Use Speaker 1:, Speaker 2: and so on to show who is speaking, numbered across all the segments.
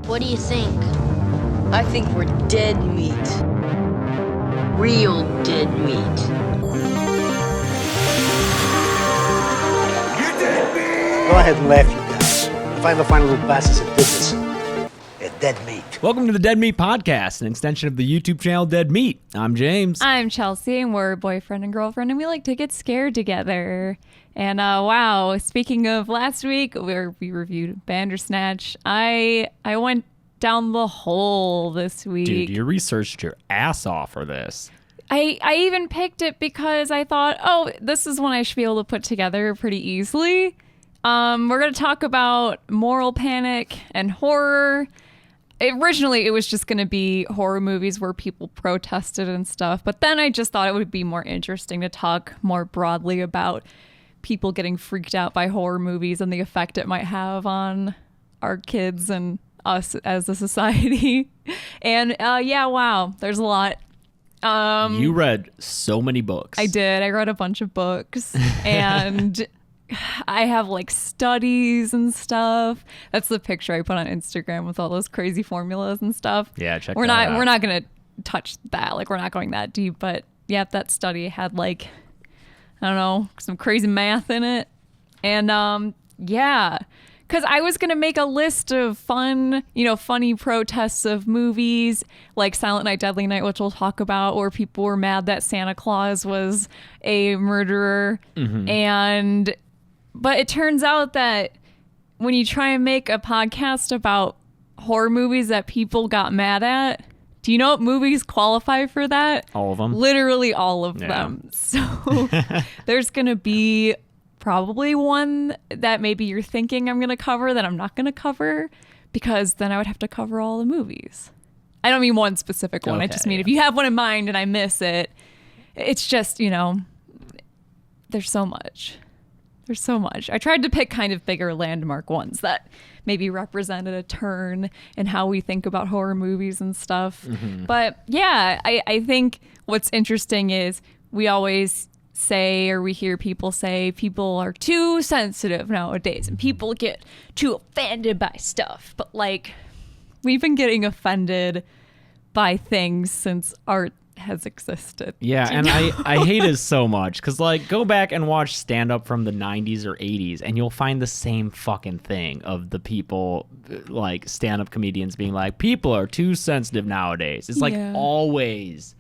Speaker 1: What do you think?
Speaker 2: I think we're dead meat. Real dead meat.
Speaker 3: You're dead meat!
Speaker 4: Go ahead and laugh, you guys. If I ever find a little bastards that did this, they're dead meat.
Speaker 5: Welcome to the Dead Meat Podcast, an extension of the YouTube channel Dead Meat. I'm James.
Speaker 6: I'm Chelsea, and we're boyfriend and girlfriend, and we like to get scared together. And wow, speaking of last week, we reviewed Bandersnatch. I went down the hole this week.
Speaker 5: Dude, you researched your ass off for this.
Speaker 6: I even picked it because I thought, oh, this is one I should be able to put together pretty easily. We're going to talk about moral panic and horror. Originally, it was just going to be horror movies where people protested and stuff. But then I just thought it would be more interesting to talk more broadly about people getting freaked out by horror movies and the effect it might have on our kids and us as a society. And yeah, wow, there's a lot.
Speaker 5: You read so many books.
Speaker 6: I did. I read a bunch of books and I have like studies and stuff. That's the picture I put on Instagram with all those crazy formulas and stuff.
Speaker 5: Yeah, check
Speaker 6: we're
Speaker 5: that out.
Speaker 6: We're not going to touch that. Like, we're not going that deep. But yeah, that study had like, I don't know, some crazy math in it. And yeah, because I was going to make a list of funny protests of movies like Silent Night, Deadly Night, which we'll talk about, where people were mad that Santa Claus was a murderer. Mm-hmm. But it turns out that when you try and make a podcast about horror movies that people got mad at, do you know what movies qualify for that?
Speaker 5: All of them?
Speaker 6: Literally all of them. So there's going to be probably one that maybe you're thinking I'm going to cover that I'm not going to cover, because then I would have to cover all the movies. I don't mean one specific one.
Speaker 5: Okay,
Speaker 6: I just mean if you have one in mind and I miss it, it's just, there's so much. There's so much. I tried to pick kind of bigger landmark ones that maybe represented a turn in how we think about horror movies and stuff. Mm-hmm. But yeah, I think what's interesting is we always say, or we hear people say, people are too sensitive nowadays and people get too offended by stuff. But like, we've been getting offended by things since art has existed.
Speaker 5: Yeah, and I hate it so much because, like, go back and watch stand-up from the 90s or 80s and you'll find the same fucking thing of the people, like, stand-up comedians being like, people are too sensitive nowadays. It's like always,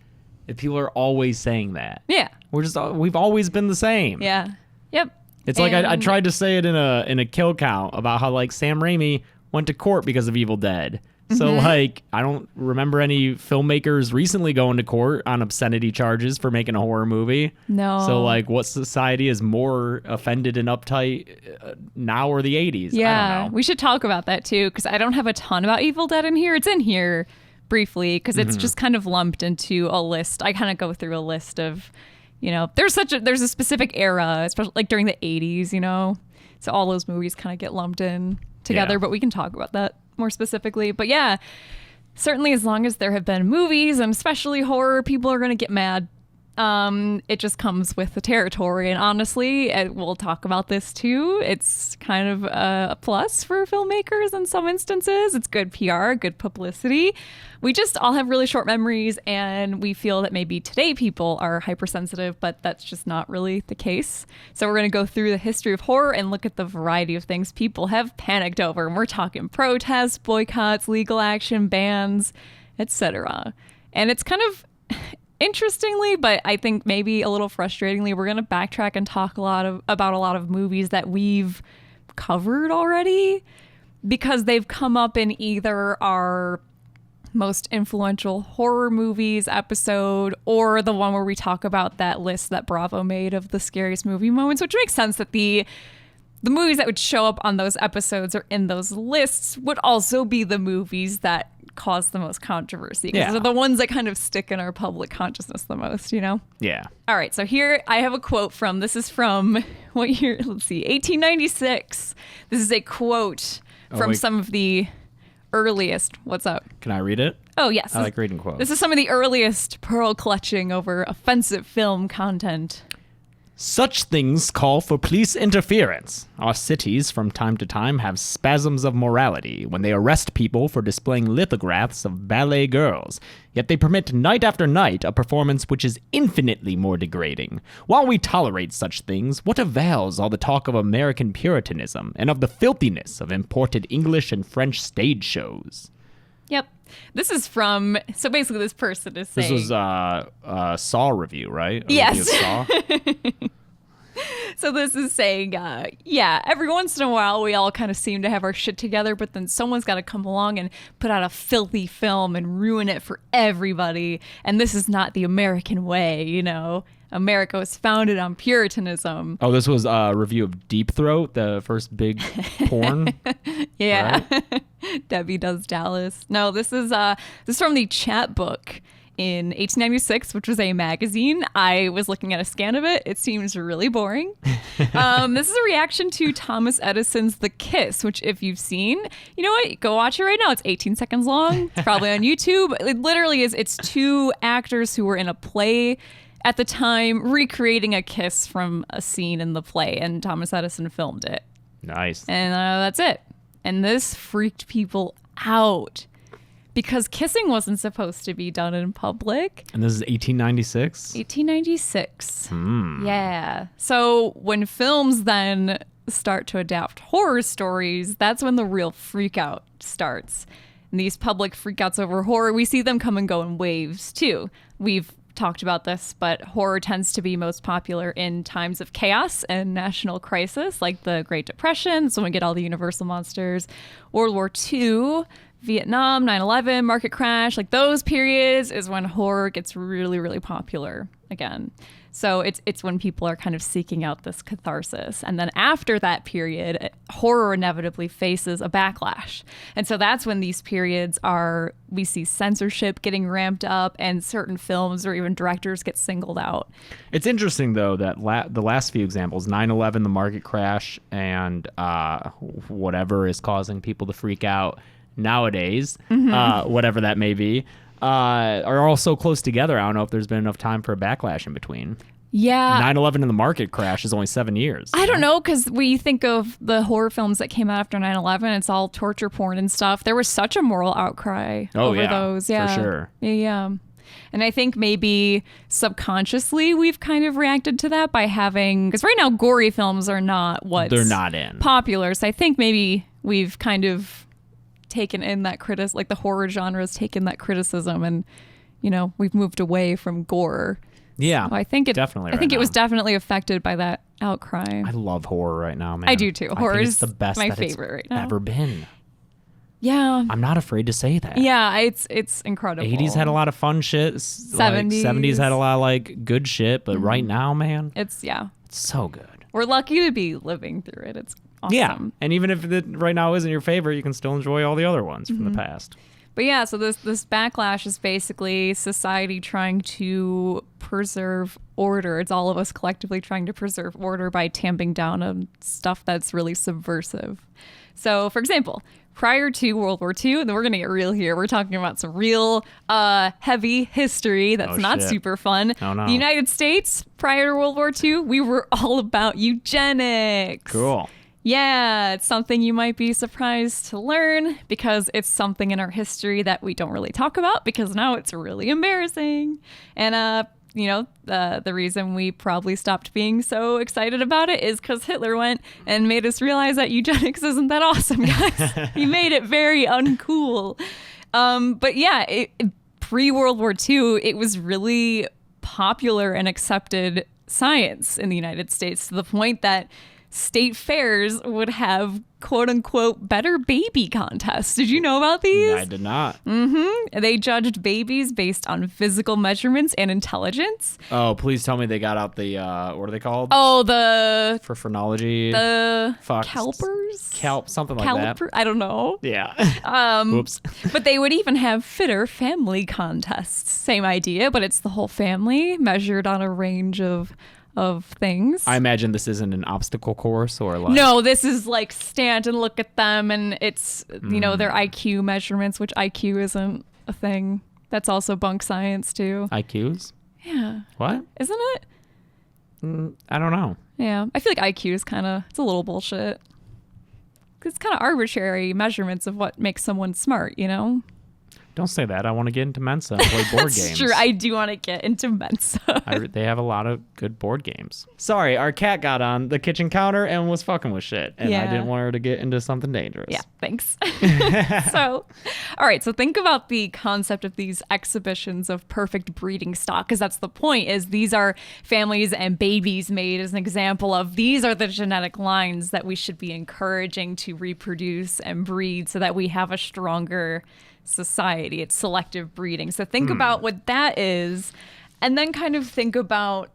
Speaker 5: people are always saying that. Yeah. We've always been the same.
Speaker 6: Yeah. Yep.
Speaker 5: It's like I tried to say it in a kill count about how, like, Sam Raimi went to court because of Evil Dead. So, like, I don't remember any filmmakers recently going to court on obscenity charges for making a horror movie.
Speaker 6: No.
Speaker 5: So, like, what society is more offended and uptight now or the 80s?
Speaker 6: Yeah,
Speaker 5: I don't know.
Speaker 6: we should talk about that, too, because I don't have a ton about Evil Dead in here. It's in here briefly because it's just kind of lumped into a list. I kind of go through a list of, there's a specific era, especially, like, during the 80s, So all those movies kind of get lumped in together, but we can talk about that more specifically. But yeah, certainly as long as there have been movies, and especially horror, people are going to get mad. It just comes with the territory. And honestly, we'll talk about this too, it's kind of a plus for filmmakers in some instances. It's good PR, good publicity. We just all have really short memories, and we feel that maybe today people are hypersensitive, but that's just not really the case. So we're going to go through the history of horror and look at the variety of things people have panicked over. And we're talking protests, boycotts, legal action, bans, etc. And it's kind of interestingly, but I think maybe a little frustratingly, we're going to backtrack and talk about a lot of movies that we've covered already, because they've come up in either our most influential horror movies episode or the one where we talk about that list that Bravo made of the scariest movie moments, which makes sense that the movies that would show up on those episodes or in those lists would also be the movies that cause the most controversy, because they're the ones that kind of stick in our public consciousness the most, Yeah. All right, so here I have a quote this is from what year? Let's see, 1896. This is a quote from some of the earliest. What's up?
Speaker 5: Can I read it?
Speaker 6: Oh, yes.
Speaker 5: I like reading quotes.
Speaker 6: This is some of the earliest pearl clutching over offensive film content.
Speaker 5: Such things call for police interference. Our cities, from time to time, have spasms of morality when they arrest people for displaying lithographs of ballet girls. Yet they permit night after night a performance which is infinitely more degrading. While we tolerate such things, what avails all the talk of American Puritanism and of the filthiness of imported English and French stage shows?
Speaker 6: Yep. This is from, so basically this person is saying.
Speaker 5: This was Saw review, right?
Speaker 6: Yes.
Speaker 5: Review of Saw?
Speaker 6: So this is saying, yeah, every once in a while we all kind of seem to have our shit together, but then someone's got to come along and put out a filthy film and ruin it for everybody. And this is not the American way, you know? America was founded on Puritanism.
Speaker 5: Oh, this was a review of Deep Throat, the first big porn?
Speaker 6: Yeah. Right? Debbie Does Dallas. No, this is from the Chapbook in 1896, which was a magazine. I was looking at a scan of it. It seems really boring. This is a reaction to Thomas Edison's The Kiss, which if you've seen, you know what? Go watch it right now. It's 18 seconds long. It's probably on YouTube. It literally is. It's two actors who were in a play at the time recreating a kiss from a scene in the play, and Thomas Edison filmed it.
Speaker 5: Nice.
Speaker 6: And that's it. And this freaked people out because kissing wasn't supposed to be done in public.
Speaker 5: And this is 1896?
Speaker 6: 1896. Yeah. So when films then start to adapt horror stories, that's when the real freak out starts. And these public freakouts over horror, we see them come and go in waves too. We've talked about this, but horror tends to be most popular in times of chaos and national crisis, like the Great Depression, so when we get all the Universal monsters, World War II, Vietnam, 9/11, market crash, like those periods is when horror gets really, really popular again. So it's when people are kind of seeking out this catharsis. And then after that period, horror inevitably faces a backlash. And so that's when these periods we see censorship getting ramped up and certain films or even directors get singled out.
Speaker 5: It's interesting, though, that the last few examples, 9/11, the market crash, and whatever is causing people to freak out nowadays, whatever that may be, are all so close together. I don't know if there's been enough time for a backlash in between.
Speaker 6: Yeah.
Speaker 5: 9/11 and the market crash is only 7 years.
Speaker 6: I don't know, because we think of the horror films that came out after 9/11, it's all torture porn and stuff. There was such a moral outcry over those. Yeah,
Speaker 5: for sure.
Speaker 6: Yeah. And I think maybe subconsciously we've kind of reacted to that by having, because right now gory films are not
Speaker 5: they're not in
Speaker 6: popular. So I think maybe we've kind of taken in that like the horror genre has taken that criticism, and you know we've moved away from gore.
Speaker 5: Yeah,
Speaker 6: so I think it was definitely affected by that outcry.
Speaker 5: I love horror right now, man.
Speaker 6: I do too. Horror is
Speaker 5: the best
Speaker 6: my favorite right now.
Speaker 5: Ever been.
Speaker 6: Yeah,
Speaker 5: I'm not afraid to say that.
Speaker 6: Yeah, it's incredible.
Speaker 5: 80s had a lot of fun shit. 70s had a lot of like good shit, but right now, man,
Speaker 6: it's
Speaker 5: so good.
Speaker 6: We're lucky to be living through it. It's awesome.
Speaker 5: Yeah, and even if it right now isn't your favorite, you can still enjoy all the other ones from the past.
Speaker 6: But yeah, so this backlash is basically society trying to preserve order. It's all of us collectively trying to preserve order by tamping down on stuff that's really subversive. So, for example, prior to World War II, and then we're going to get real here, we're talking about some real heavy history that's not super fun.
Speaker 5: Oh, no.
Speaker 6: The United States, prior to World War II, we were all about eugenics.
Speaker 5: Cool.
Speaker 6: Yeah, it's something you might be surprised to learn because it's something in our history that we don't really talk about because now it's really embarrassing. And, the reason we probably stopped being so excited about it is because Hitler went and made us realize that eugenics isn't that awesome, guys. He made it very uncool. But yeah, pre-World War II, it was really popular and accepted science in the United States to the point that state fairs would have quote unquote better baby contests. Did you know about these?
Speaker 5: I did not.
Speaker 6: They judged babies based on physical measurements and intelligence.
Speaker 5: Oh, please tell me they got out the what are they called?
Speaker 6: Oh,
Speaker 5: for phrenology.
Speaker 6: CalPERS?
Speaker 5: Something like that.
Speaker 6: I don't know.
Speaker 5: Yeah. Whoops.
Speaker 6: But they would even have fitter family contests. Same idea, but it's the whole family measured on a range of things.
Speaker 5: I imagine this isn't an obstacle course or like...
Speaker 6: No, this is like stand and look at them, and it's, their IQ measurements, which IQ isn't a thing. That's also bunk science too.
Speaker 5: IQs?
Speaker 6: Yeah.
Speaker 5: What?
Speaker 6: Isn't it?
Speaker 5: I don't know.
Speaker 6: Yeah, I feel like IQ is it's a little bullshit. 'Cause it's kind of arbitrary measurements of what makes someone smart, you know?
Speaker 5: Don't say that. I want to get into Mensa and play board
Speaker 6: That's
Speaker 5: games.
Speaker 6: true. I do want to get into Mensa.
Speaker 5: They have a lot of good board games. Sorry, our cat got on the kitchen counter and was fucking with shit. And I didn't want her to get into something dangerous.
Speaker 6: Yeah, thanks. So, all right. So think about the concept of these exhibitions of perfect breeding stock, because that's the point, is these are families and babies made as an example of these are the genetic lines that we should be encouraging to reproduce and breed so that we have a stronger society. It's selective breeding. So think about what that is, and then kind of think about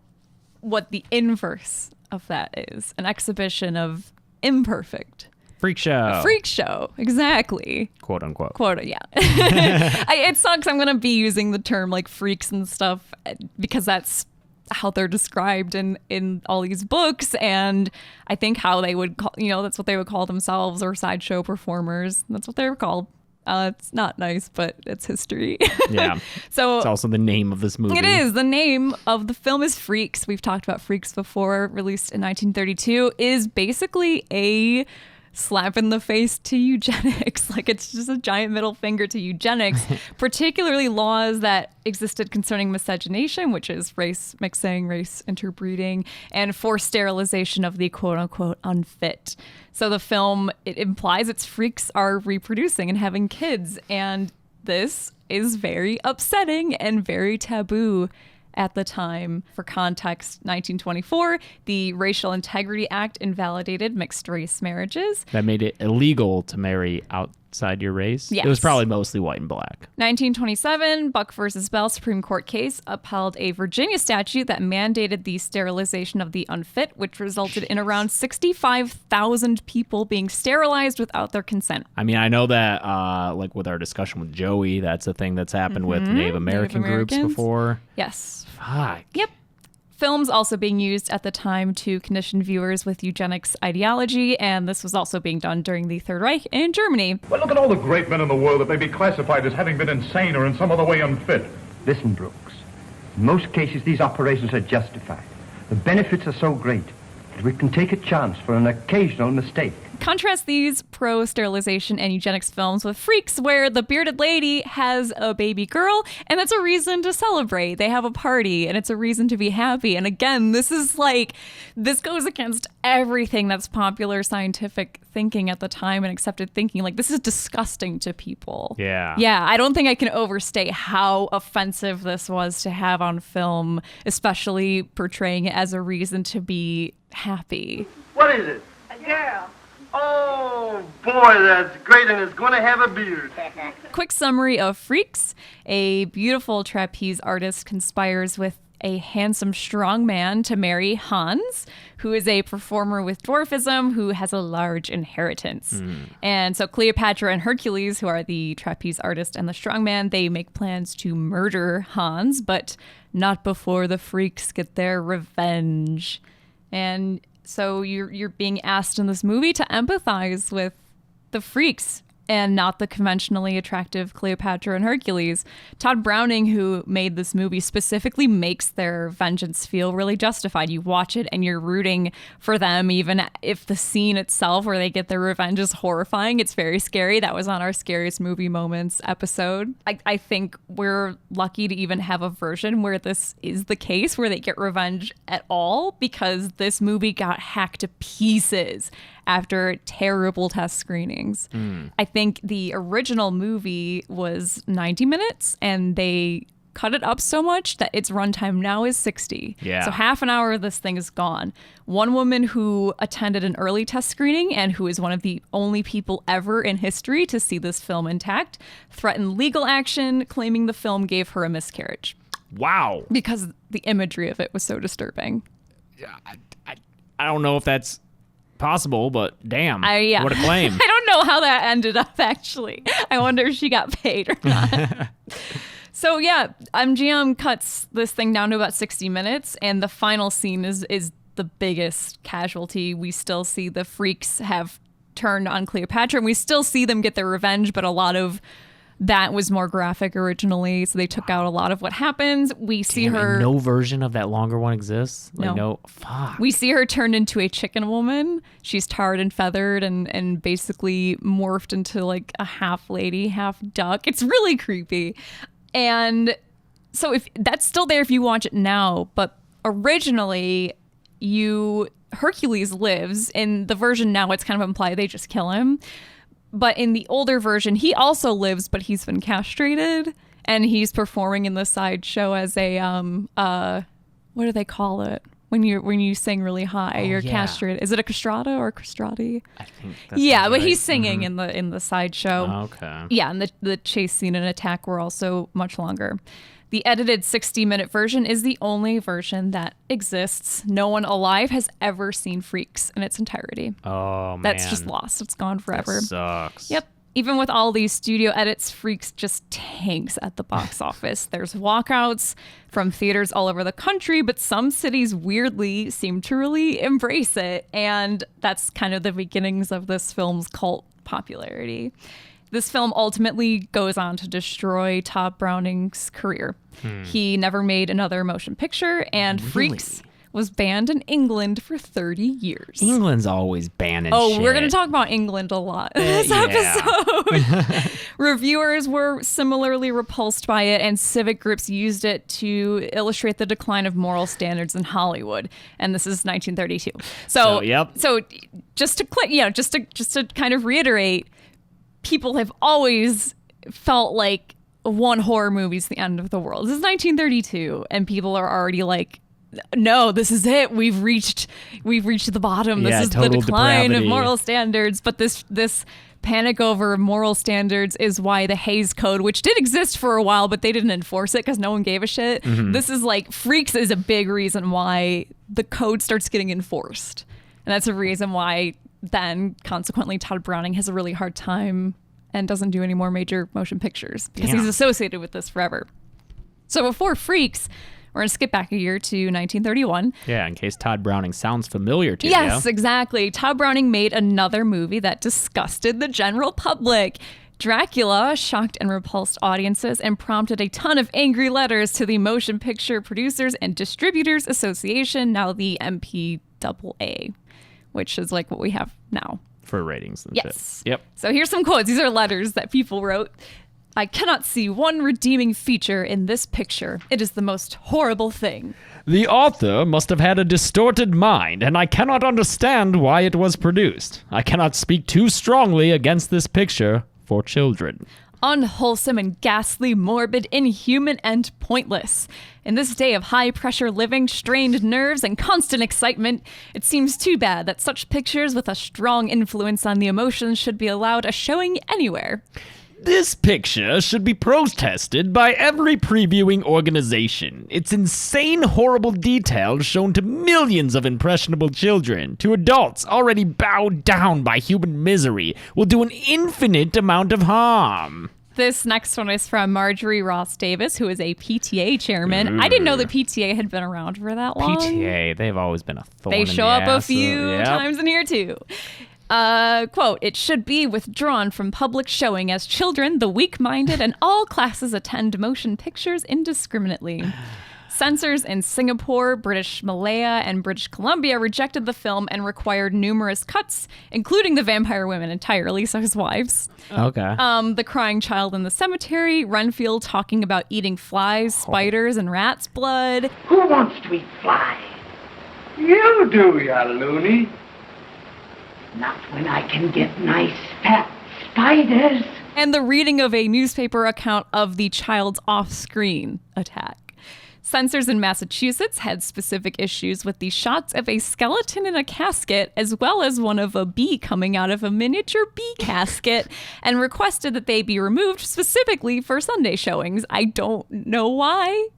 Speaker 6: what the inverse of that is. An exhibition of imperfect.
Speaker 5: Freak show.
Speaker 6: A freak show. Exactly.
Speaker 5: Quote unquote.
Speaker 6: Quote, yeah. It sucks. I'm going to be using the term like freaks and stuff because that's how they're described in all these books. And I think how they would call, that's what they would call themselves, or sideshow performers. That's what they were called. It's not nice, but it's history.
Speaker 5: Yeah.
Speaker 6: So
Speaker 5: it's also the name of this movie.
Speaker 6: It is. The name of the film is Freaks. We've talked about Freaks before, released in 1932, is basically a slap in the face to eugenics. Like, it's just a giant middle finger to eugenics, particularly laws that existed concerning miscegenation, which is race mixing, race interbreeding, and forced sterilization of the quote-unquote unfit. So the film, it implies its freaks are reproducing and having kids, and this is very upsetting and very taboo at the time. For context, 1924, the Racial Integrity Act invalidated mixed race marriages.
Speaker 5: That made it illegal to marry outside your race?
Speaker 6: Yes.
Speaker 5: It was probably mostly white and black.
Speaker 6: 1927, Buck versus Bell Supreme Court case upheld a Virginia statute that mandated the sterilization of the unfit, which resulted in around 65,000 people being sterilized without their consent.
Speaker 5: I mean, I know that, like with our discussion with Joey, that's a thing that's happened with Native American groups before.
Speaker 6: Yes.
Speaker 5: Fuck.
Speaker 6: Yep. Films also being used at the time to condition viewers with eugenics ideology, and this was also being done during the Third Reich in Germany.
Speaker 1: Well, look at all the great men in the world that may be classified as having been insane or in some other way unfit.
Speaker 3: Listen, Brooks. In most cases, these operations are justified. The benefits are so great that we can take a chance for an occasional mistake.
Speaker 6: Contrast these pro-sterilization and eugenics films with Freaks, where the bearded lady has a baby girl, and that's a reason to celebrate. They have a party, and it's a reason to be happy. And again, this goes against everything that's popular scientific thinking at the time and accepted thinking. Like, this is disgusting to people.
Speaker 5: Yeah.
Speaker 6: Yeah, I don't think I can overstate how offensive this was to have on film, especially portraying it as a reason to be happy.
Speaker 7: What is it? A girl. Oh, boy, that's great, and it's going to have a beard.
Speaker 6: Quick summary of Freaks. A beautiful trapeze artist conspires with a handsome, strong man to marry Hans, who is a performer with dwarfism who has a large inheritance. And so Cleopatra and Hercules, who are the trapeze artist and the strong man, they make plans to murder Hans, but not before the freaks get their revenge. And so you're being asked in this movie to empathize with the freaks and not the conventionally attractive Cleopatra and Hercules. Todd Browning, who made this movie, specifically makes their vengeance feel really justified. You watch it and you're rooting for them, even if the scene itself where they get their revenge is horrifying. It's very scary. That was on our Scariest Movie Moments episode. I think we're lucky to even have a version where this is the case, where they get revenge at all, because this movie got hacked to pieces after terrible test screenings. I think the original movie was 90 minutes and they cut it up so much that its runtime now is 60.
Speaker 5: Yeah.
Speaker 6: So half an hour of this thing is gone. One woman who attended an early test screening and who is one of the only people ever in history to see this film intact threatened legal action, claiming the film gave her a miscarriage.
Speaker 5: Wow.
Speaker 6: Because the imagery of it was so disturbing.
Speaker 5: I don't know if that's possible, but damn,
Speaker 6: Yeah.
Speaker 5: what a claim.
Speaker 6: I don't know how that ended up, actually. I wonder if she got paid or not. So yeah, MGM cuts this thing down to about 60 minutes, and the final scene is the biggest casualty. We still see the freaks have turned on Cleopatra, and we still see them get their revenge, but a lot of That was more graphic originally, so they took out a lot of what happens. We see her.
Speaker 5: And no version of that longer one exists. Like,
Speaker 6: No.
Speaker 5: Fuck.
Speaker 6: We see her turned into a chicken woman. She's tarred and feathered and basically morphed into like a half lady, half duck. It's really creepy. And so if that's still there if you watch it now, but originally Hercules lives. In the version now, it's kind of implied they just kill him. But in the older version, he also lives, but he's been castrated, and he's performing in the sideshow as a what do they call it when you sing really high? You're castrated. Is it a castrata or castrati?
Speaker 5: I think that's
Speaker 6: but
Speaker 5: right.
Speaker 6: he's singing in the sideshow.
Speaker 5: Okay.
Speaker 6: Yeah, and the chase scene and attack were also much longer. The edited 60-minute version is the only version that exists. No one alive has ever seen Freaks in its entirety.
Speaker 5: Oh, man.
Speaker 6: That's just lost. It's gone forever.
Speaker 5: That sucks.
Speaker 6: Yep. Even with all these studio edits, Freaks just tanks at the box office. There's walkouts from theaters all over the country, but some cities weirdly seem to really embrace it. And that's kind of the beginnings of this film's cult popularity. This film ultimately goes on to destroy Todd Browning's career. He never made another motion picture, and Freaks was banned in England for 30 years.
Speaker 5: England's always banning shit.
Speaker 6: We're going to talk about England a lot in this episode. Reviewers were similarly repulsed by it, and civic groups used it to illustrate the decline of moral standards in Hollywood. And this is 1932. So just to kind of reiterate, people have always felt like one horror movie's the end of the world. This is 1932, and people are already like, no, this is it. We've reached the bottom. This is the decline of moral standards. But this panic over moral standards is why the Hays Code, which did exist for a while, but they didn't enforce it because no one gave a shit. This is like, Freaks is a big reason why the code starts getting enforced. And that's a reason why then consequently Todd Browning has a really hard time and doesn't do any more major motion pictures because he's associated with this forever. So before Freaks, we're going to skip back a year to 1931.
Speaker 5: Yeah, in case Todd Browning sounds familiar to you.
Speaker 6: Yes, exactly. Todd Browning made another movie that disgusted the general public. Dracula shocked and repulsed audiences and prompted a ton of angry letters to the Motion Picture Producers and Distributors Association, now the MPAA, which is like what we have now.
Speaker 5: For ratings and
Speaker 6: Yes.
Speaker 5: shit. Yep.
Speaker 6: So here's some quotes. These are letters that people wrote. I cannot see one redeeming feature in this picture. It is the most horrible thing.
Speaker 5: The author must have had a distorted mind, and I cannot understand why it was produced. I cannot speak too strongly against this picture for children.
Speaker 6: Unwholesome and ghastly, morbid, inhuman, and pointless. In this day of high-pressure living, strained nerves, and constant excitement, it seems too bad that such pictures with a strong influence on the emotions should be allowed a showing anywhere.
Speaker 5: This picture should be protested by every previewing organization. Its insane, horrible details shown to millions of impressionable children, to adults already bowed down by human misery, will do an infinite amount of harm.
Speaker 6: This next one is from Marjorie Ross Davis, who is a PTA chairman. I didn't know the PTA had been around for that long.
Speaker 5: PTA, they've always been a thorn in
Speaker 6: They
Speaker 5: the
Speaker 6: show up a
Speaker 5: ass.
Speaker 6: few times in here, too. Quote, it should be withdrawn from public showing as children, the weak-minded, and all classes attend motion pictures indiscriminately. Censors in Singapore, British Malaya, and British Columbia rejected the film and required numerous cuts, including the vampire women entirely, so his wives.
Speaker 5: Okay.
Speaker 6: The crying child in the cemetery, Renfield talking about eating flies, spiders, and rat's blood.
Speaker 7: Who wants to eat flies? You do, ya loony. Not when I can get nice fat spiders.
Speaker 6: And the reading of a newspaper account of the child's off-screen attack. Censors in Massachusetts had specific issues with the shots of a skeleton in a casket, as well as one of a bee coming out of a miniature bee casket, and requested that they be removed specifically for Sunday showings. I don't know why,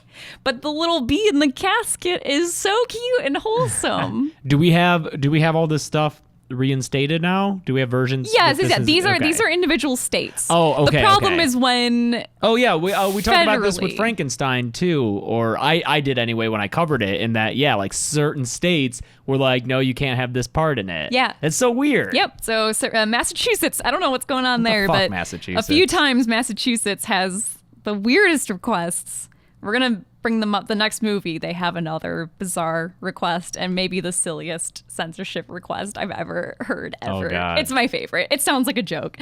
Speaker 6: but the little bee in the casket is so cute and wholesome.
Speaker 5: Do we have all this stuff reinstated now? Do we have versions?
Speaker 6: Yes, these are individual states.
Speaker 5: Oh, okay.
Speaker 6: The problem is when.
Speaker 5: Oh yeah, we talked about this with
Speaker 6: federally.
Speaker 5: Frankenstein too, or I did anyway when I covered it. In that, yeah, like certain states were like, no, you can't have this part in it.
Speaker 6: Yeah,
Speaker 5: it's so weird.
Speaker 6: Yep. So Massachusetts, I don't know what's going on there, but
Speaker 5: Massachusetts?
Speaker 6: A few times Massachusetts has the weirdest requests. We're gonna bring them up the next movie. They have another bizarre request and maybe the silliest censorship request I've ever heard ever.
Speaker 5: Oh, God.
Speaker 6: It's my favorite. It sounds like a joke.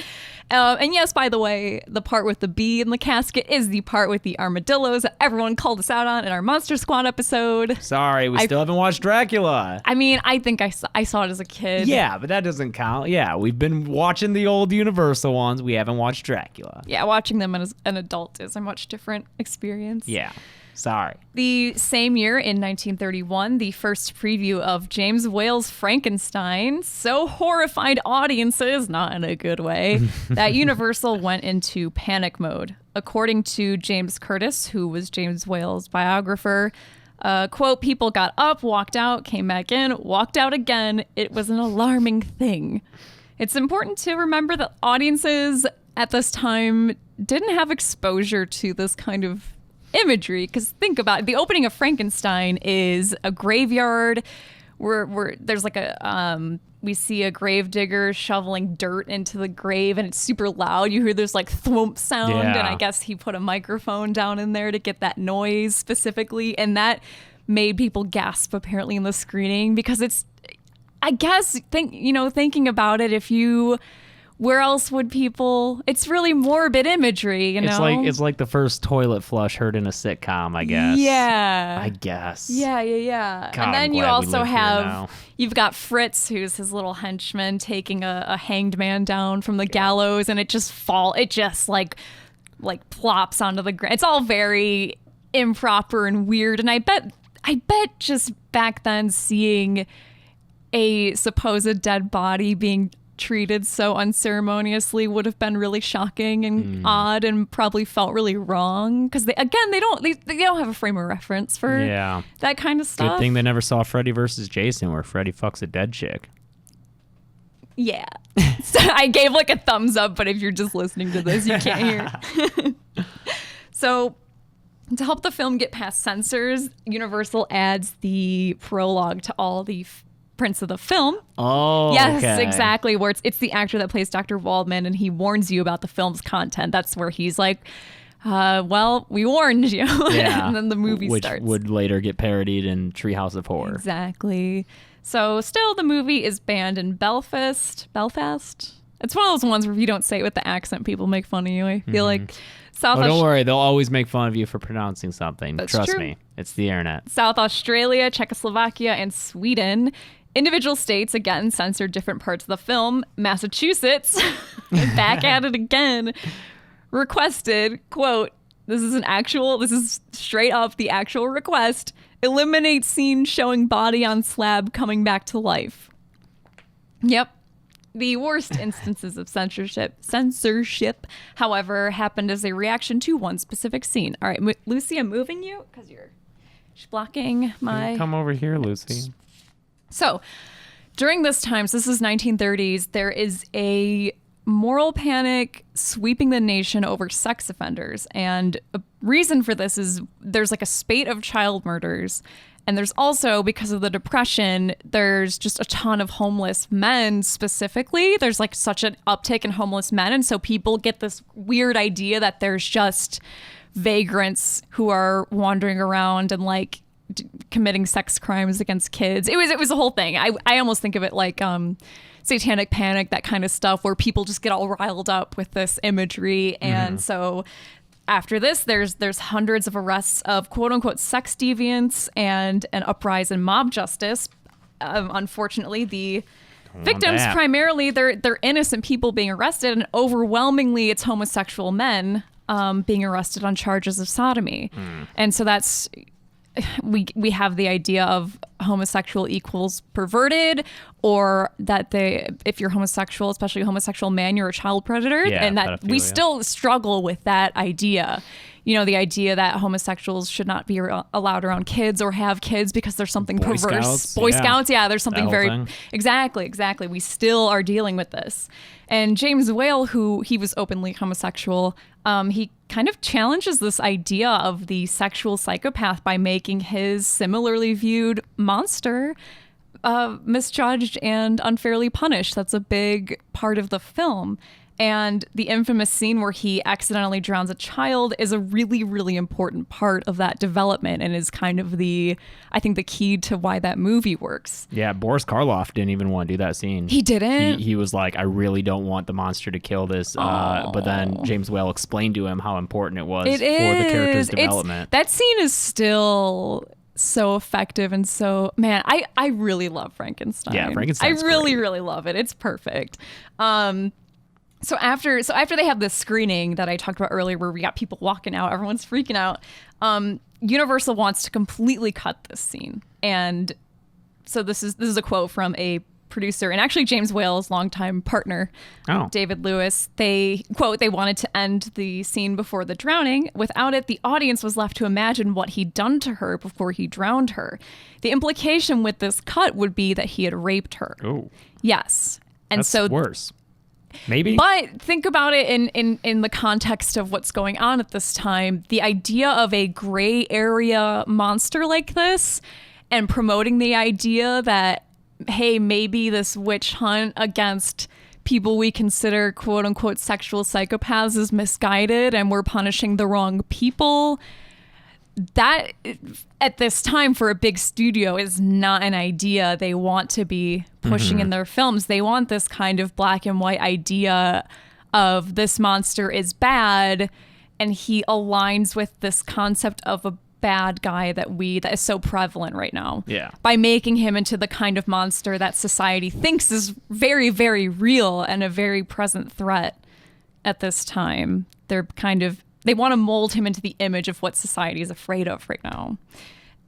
Speaker 6: And yes, by the way, the part with the bee in the casket is the part with the armadillos that everyone called us out on in our Monster Squad episode.
Speaker 5: Sorry, we still haven't watched Dracula.
Speaker 6: I mean, I think I saw it as a kid.
Speaker 5: Yeah, but that doesn't count. Yeah, we've been watching the old Universal ones. We haven't watched Dracula.
Speaker 6: Yeah, watching them as an adult is a much different experience.
Speaker 5: Yeah. Sorry.
Speaker 6: The same year, in 1931, the first preview of James Whale's Frankenstein so horrified audiences, not in a good way, that Universal went into panic mode. According to James Curtis, who was James Whale's biographer, quote, people got up, walked out, came back in, walked out again. It was an alarming thing. It's important to remember that audiences at this time didn't have exposure to this kind of imagery, because think about it. The opening of Frankenstein is a graveyard where there's like we see a grave digger shoveling dirt into the grave, and it's super loud. You hear this like thwomp sound,
Speaker 5: Yeah.
Speaker 6: and I guess he put a microphone down in there to get that noise specifically, and that made people gasp apparently in the screening, because it's, I guess, thinking about it, where else would people? It's really morbid imagery, you know.
Speaker 5: It's like the first toilet flush heard in a sitcom, I guess.
Speaker 6: Yeah.
Speaker 5: I guess.
Speaker 6: Yeah.
Speaker 5: God,
Speaker 6: And then
Speaker 5: I'm
Speaker 6: you
Speaker 5: glad we
Speaker 6: also
Speaker 5: live here now.
Speaker 6: you've got Fritz, who's his little henchman, taking a hanged man down from the gallows, and it just like plops onto the ground. It's all very improper and weird. And I bet just back then seeing a supposed dead body being treated so unceremoniously would have been really shocking and odd, and probably felt really wrong, because they don't have a frame of reference for that kind of stuff.
Speaker 5: Good thing they never saw Freddy versus Jason, where Freddy fucks a dead chick.
Speaker 6: Yeah. So I gave like a thumbs up, but if you're just listening to this, you can't hear. So to help the film get past censors, Universal adds the prologue to all the prints of the film.
Speaker 5: Oh,
Speaker 6: yes,
Speaker 5: okay.
Speaker 6: exactly. Where it's the actor that plays Dr. Waldman, and he warns you about the film's content. That's where he's like, well, we warned you.
Speaker 5: Yeah.
Speaker 6: And then the movie starts.
Speaker 5: Which would later get parodied in Treehouse of Horror.
Speaker 6: Exactly. So still, the movie is banned in Belfast. It's one of those ones where if you don't say it with the accent, people make fun of you. I feel like
Speaker 5: don't worry, they'll always make fun of you for pronouncing something.
Speaker 6: That's
Speaker 5: Trust
Speaker 6: true.
Speaker 5: me, it's the internet.
Speaker 6: South Australia, Czechoslovakia, and Sweden. Individual states, again, censored different parts of the film. Massachusetts, back at it again, requested, quote, this is straight up the actual request, eliminate scene showing body on slab coming back to life. Yep. The worst instances of censorship, however, happened as a reaction to one specific scene. All right, Lucy, I'm moving you because you're blocking my...
Speaker 5: Come over here, Lucy.
Speaker 6: So, during this time, so this is 1930s, there is a moral panic sweeping the nation over sex offenders. And a reason for this is there's like a spate of child murders. And there's also, because of the Depression, there's just a ton of homeless men specifically. There's like such an uptick in homeless men. And so people get this weird idea that there's just vagrants who are wandering around and like committing sex crimes against kids. It was a whole thing. I almost think of it like Satanic Panic, that kind of stuff, where people just get all riled up with this imagery. And so after this, there's hundreds of arrests of quote unquote sex deviants and an uprising in mob justice. Unfortunately, the victims primarily they're innocent people being arrested, and overwhelmingly it's homosexual men being arrested on charges of sodomy. And so that's we have the idea of homosexual equals perverted, or that if you're homosexual, especially a homosexual man, you're a child predator, and that we still struggle with that idea. You know, the idea that homosexuals should not be allowed around kids or have kids because there's something perverse. Boy Scouts, there's something very thing. Exactly. We still are dealing with this. And James Whale, who he was openly homosexual, he kind of challenges this idea of the sexual psychopath by making his similarly viewed monster misjudged and unfairly punished. That's a big part of the film. And the infamous scene where he accidentally drowns a child is a really, really important part of that development, and is kind of I think the key to why that movie works.
Speaker 5: Yeah, Boris Karloff didn't even want to do that scene.
Speaker 6: He didn't?
Speaker 5: He was like, I really don't want the monster to kill this. But then James Whale explained to him how important it was for the character's development.
Speaker 6: That scene is still so effective, and so, man, I really love Frankenstein.
Speaker 5: Yeah, Frankenstein's
Speaker 6: I really, really love it. It's perfect. So after they have this screening that I talked about earlier, where we got people walking out, everyone's freaking out. Universal wants to completely cut this scene, and so this is a quote from a producer and actually James Whale's longtime partner, David Lewis. They quote, "They wanted to end the scene before the drowning. Without it, the audience was left to imagine what he'd done to her before he drowned her. The implication with this cut would be that he had raped her."
Speaker 5: Oh,
Speaker 6: yes, and
Speaker 5: that's
Speaker 6: so
Speaker 5: worse. Maybe.
Speaker 6: But think about it in the context of what's going on at this time. The idea of a gray area monster like this, and promoting the idea that, hey, maybe this witch hunt against people we consider quote unquote sexual psychopaths is misguided and we're punishing the wrong people. That at this time for a big studio is not an idea they want to be pushing in their films. They want this kind of black and white idea of this monster is bad, and he aligns with this concept of a bad guy that is so prevalent right now.
Speaker 5: Yeah. By
Speaker 6: making him into the kind of monster that society thinks is very, very real and a very present threat at this time. They want to mold him into the image of what society is afraid of right now.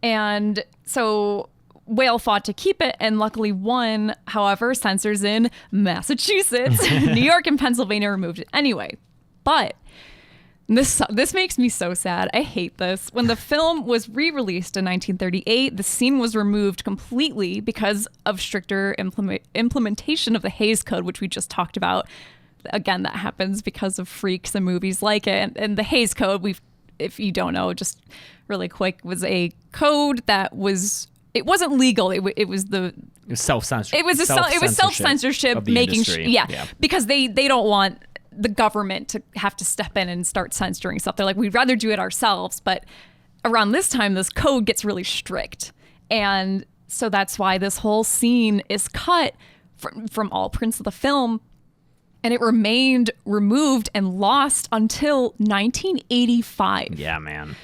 Speaker 6: And so Whale fought to keep it and luckily won. However, censors in Massachusetts, New York, and Pennsylvania removed it anyway. But this makes me so sad. I hate this. When the film was re-released in 1938, the scene was removed completely because of stricter implementation of the Hays Code, which we just talked about. Again, that happens because of freaks and movies like it. And the Hays Code, if you don't know, just really quick, was a code that it wasn't legal. It was
Speaker 5: self-censorship.
Speaker 6: It was self-censorship making sure, because they don't want the government to have to step in and start censoring stuff. They're like, we'd rather do it ourselves. But around this time, this code gets really strict. And so that's why this whole scene is cut from all prints of the film. And it remained removed and lost until 1985.
Speaker 5: Yeah, man.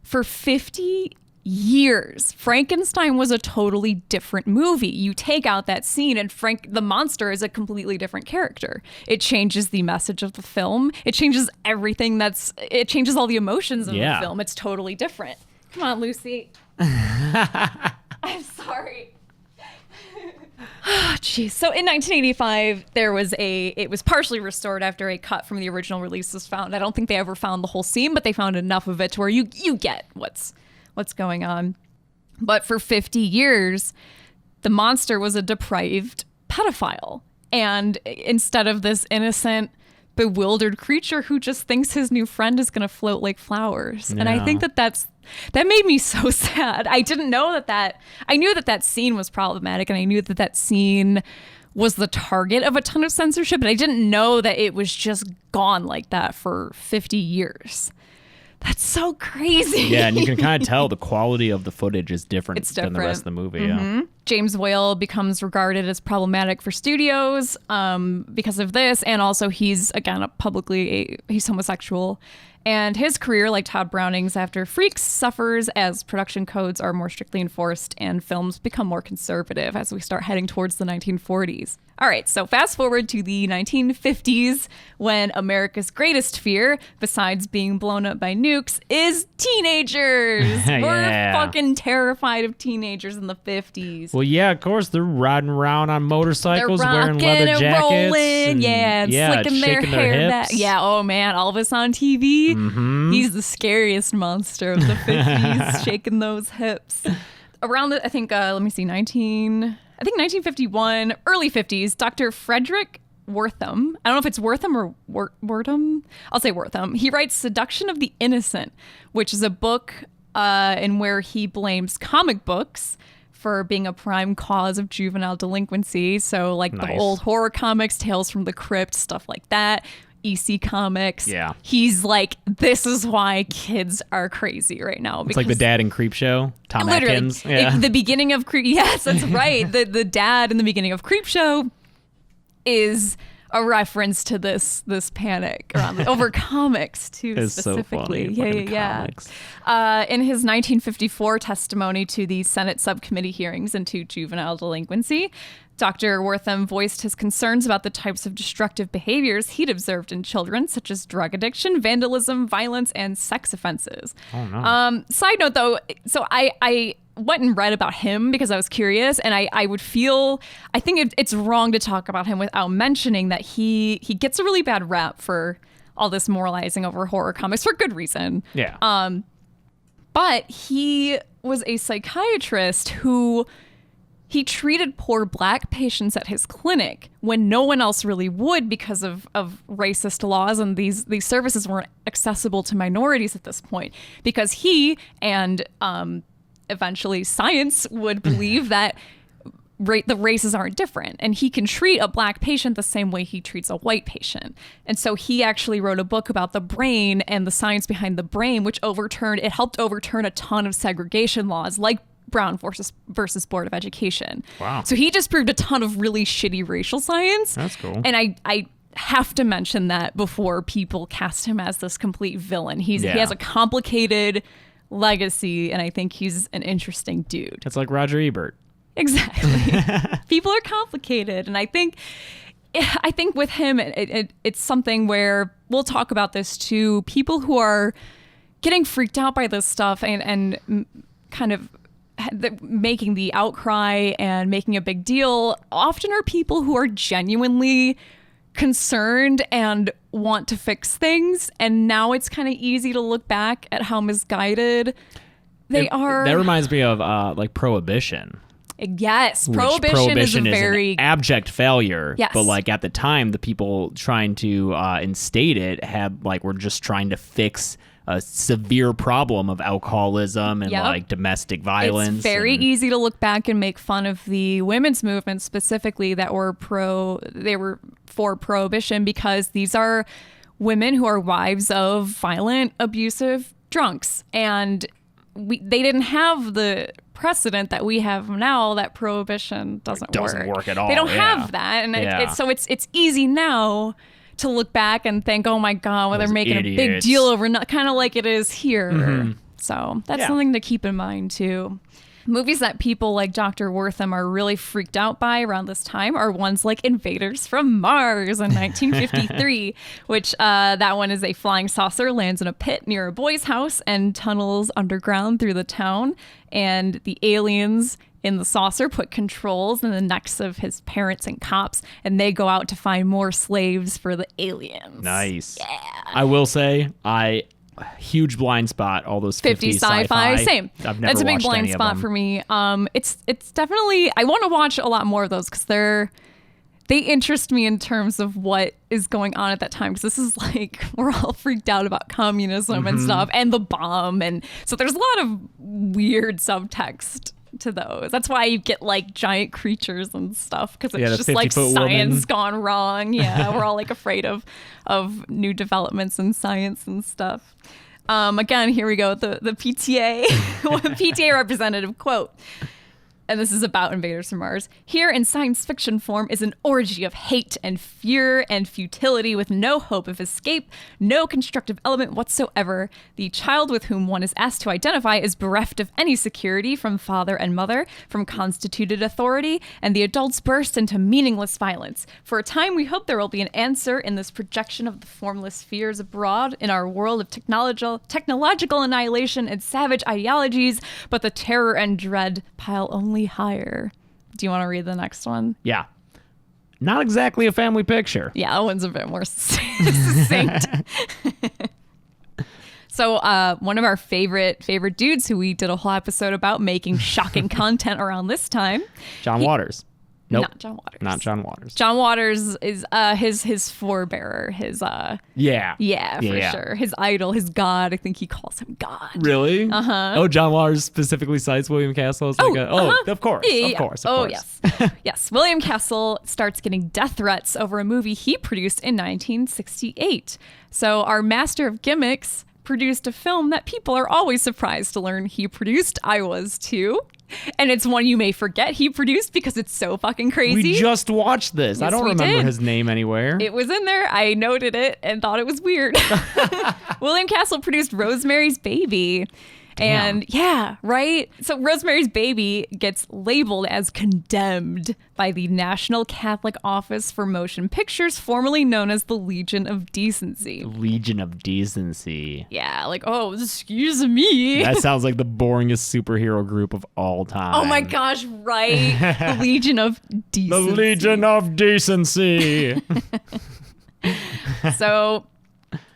Speaker 6: For 50 years, Frankenstein was a totally different movie. You take out that scene and the monster is a completely different character. It changes the message of the film. It changes everything it changes all the emotions of the film. It's totally different. Come on, Lucy. I'm sorry. Jeez. So in 1985, it was partially restored after a cut from the original release was found. I don't think they ever found the whole scene, but they found enough of it to where you get what's going on. But for 50 years, the monster was a depraved pedophile. And instead of this innocent, bewildered creature who just thinks his new friend is going to float like flowers. Yeah. And I think that made me so sad. I didn't know I knew that scene was problematic, and I knew that scene was the target of a ton of censorship, but I didn't know that it was just gone like that for 50 years. That's so crazy.
Speaker 5: Yeah, and you can kind of tell the quality of the footage is different than the rest of the movie. Mm-hmm.
Speaker 6: Yeah. James Whale becomes regarded as problematic for studios because of this, and also he's, again, he's homosexual. And his career, like Todd Browning's after Freaks, suffers as production codes are more strictly enforced and films become more conservative as we start heading towards the 1940s. All right, so fast forward to the 1950s when America's greatest fear, besides being blown up by nukes, is teenagers. We're fucking terrified of teenagers in the 50s.
Speaker 5: Well, yeah, of course. They're riding around on motorcycles,
Speaker 6: They're
Speaker 5: wearing leather
Speaker 6: rocking
Speaker 5: jackets.
Speaker 6: and rolling, and slicking their
Speaker 5: shaking
Speaker 6: hair back.
Speaker 5: hips.
Speaker 6: Yeah, oh man, Elvis on TV.
Speaker 5: Mm-hmm.
Speaker 6: He's the scariest monster of the 50s, shaking those hips. Around the, I think, let me see, 1951, early 50s, Dr. Frederick Wortham. I don't know if it's Wortham or Wortham. I'll say Wortham. He writes Seduction of the Innocent, which is a book in where he blames comic books for being a prime cause of juvenile delinquency. So like the old horror comics, Tales from the Crypt, stuff like that. EC Comics.
Speaker 5: Yeah.
Speaker 6: He's like, this is why kids are crazy right now.
Speaker 5: It's like the dad in Creepshow, Tom Atkins. Yeah.
Speaker 6: The beginning of yes, that's right. The dad in the beginning of Creepshow is a reference to this panic around over comics too,
Speaker 5: it's
Speaker 6: specifically.
Speaker 5: So funny. Comics.
Speaker 6: In his 1954 testimony to the Senate subcommittee hearings into juvenile delinquency, Dr. Wortham voiced his concerns about the types of destructive behaviors he'd observed in children, such as drug addiction, vandalism, violence, and sex offenses.
Speaker 5: Oh, no.
Speaker 6: Side note, though, so I went and read about him because I was curious, and I think it's wrong to talk about him without mentioning that he gets a really bad rap for all this moralizing over horror comics for good reason.
Speaker 5: Yeah.
Speaker 6: But he was a psychiatrist who he treated poor black patients at his clinic when no one else really would because of racist laws, and these services weren't accessible to minorities at this point, because he and eventually science would believe that the races aren't different, and he can treat a black patient the same way he treats a white patient. And so he actually wrote a book about the brain and the science behind the brain, which helped overturn a ton of segregation laws, like Brown versus Board of Education.
Speaker 5: Wow.
Speaker 6: So he disproved a ton of really shitty racial science.
Speaker 5: That's cool.
Speaker 6: And I have to mention that before people cast him as this complete villain. He has a complicated legacy, and I think he's an interesting dude.
Speaker 5: It's like Roger Ebert.
Speaker 6: Exactly. People are complicated, and I think with him, it's something where we'll talk about this too. People who are getting freaked out by this stuff and kind of making the outcry and making a big deal often are people who are genuinely concerned and want to fix things. And now it's kind of easy to look back at how misguided they are.
Speaker 5: That reminds me of like Prohibition.
Speaker 6: Yes, Prohibition is a very
Speaker 5: an abject failure.
Speaker 6: Yes.
Speaker 5: But like at the time, the people trying to instate it were just trying to fix a severe problem of alcoholism and like domestic violence.
Speaker 6: It's very easy to look back and make fun of the women's movement specifically that were for Prohibition, because these are women who are wives of violent, abusive drunks, and they didn't have the precedent that we have now that Prohibition doesn't work
Speaker 5: at all.
Speaker 6: They don't have that, and it's easy now to look back and think, oh my God, well, they're making a big deal over, kind of like it is here. Mm-hmm. So that's something to keep in mind too. Movies that people like Dr. Wortham are really freaked out by around this time are ones like Invaders from Mars in 1953, which that one is a flying saucer lands in a pit near a boy's house and tunnels underground through the town, and the aliens in the saucer put controls in the necks of his parents and cops, and they go out to find more slaves for the aliens.
Speaker 5: Nice.
Speaker 6: Yeah.
Speaker 5: I will say, huge blind spot, all those 50s
Speaker 6: sci-fi. Same.
Speaker 5: I've never
Speaker 6: That's a big
Speaker 5: watched
Speaker 6: blind
Speaker 5: any
Speaker 6: spot
Speaker 5: of them.
Speaker 6: for me. It's definitely, I want to watch a lot more of those because they interest me in terms of what is going on at that time, because this is like, we're all freaked out about communism and stuff, and the bomb, and so there's a lot of weird subtext to those. That's why you get like giant creatures and stuff, because it's just like science gone wrong. Yeah, we're all like afraid of new developments in science and stuff. Again, here we go. The PTA PTA representative, quote, and this is about invaders from Mars, here in science fiction form is an orgy of hate and fear and futility with no hope of escape, no constructive element whatsoever. The child with whom one is asked to identify is bereft of any security from father and mother, from constituted authority, and the adults burst into meaningless violence. For a time, we hope there will be an answer in this projection of the formless fears abroad in our world of technological annihilation and savage ideologies, but the terror and dread pile only higher. Do you want to read the next one?
Speaker 5: Yeah. Not exactly a family picture.
Speaker 6: Yeah, that one's a bit more succinct. So one of our favorite dudes who we did a whole episode about making shocking content around this time.
Speaker 5: John Waters. Nope.
Speaker 6: Not John Waters.
Speaker 5: Not John Waters.
Speaker 6: John Waters is his forebearer, his
Speaker 5: Yeah,
Speaker 6: sure. His idol, his god. I think he calls him God.
Speaker 5: Really?
Speaker 6: Uh-huh.
Speaker 5: Oh, John Waters specifically cites William Castle as like of course.
Speaker 6: Yeah.
Speaker 5: Of course.
Speaker 6: Yes. Yes. William Castle starts getting death threats over a movie he produced in 1968. So our master of gimmicks produced a film that people are always surprised to learn he produced. I was too. And it's one you may forget he produced because it's so fucking crazy.
Speaker 5: We just watched this.
Speaker 6: Yes,
Speaker 5: I don't
Speaker 6: we
Speaker 5: remember
Speaker 6: did.
Speaker 5: his name anywhere.
Speaker 6: It was in there. I noted it and thought it was weird. William Castle produced Rosemary's Baby. And yeah, right? So Rosemary's Baby gets labeled as condemned by the National Catholic Office for Motion Pictures, formerly known as the Legion of Decency.
Speaker 5: Legion of Decency.
Speaker 6: Yeah, like, oh, excuse me.
Speaker 5: That sounds like the boringest superhero group of all time.
Speaker 6: Oh my gosh, right? The Legion of Decency.
Speaker 5: The Legion of Decency.
Speaker 6: So,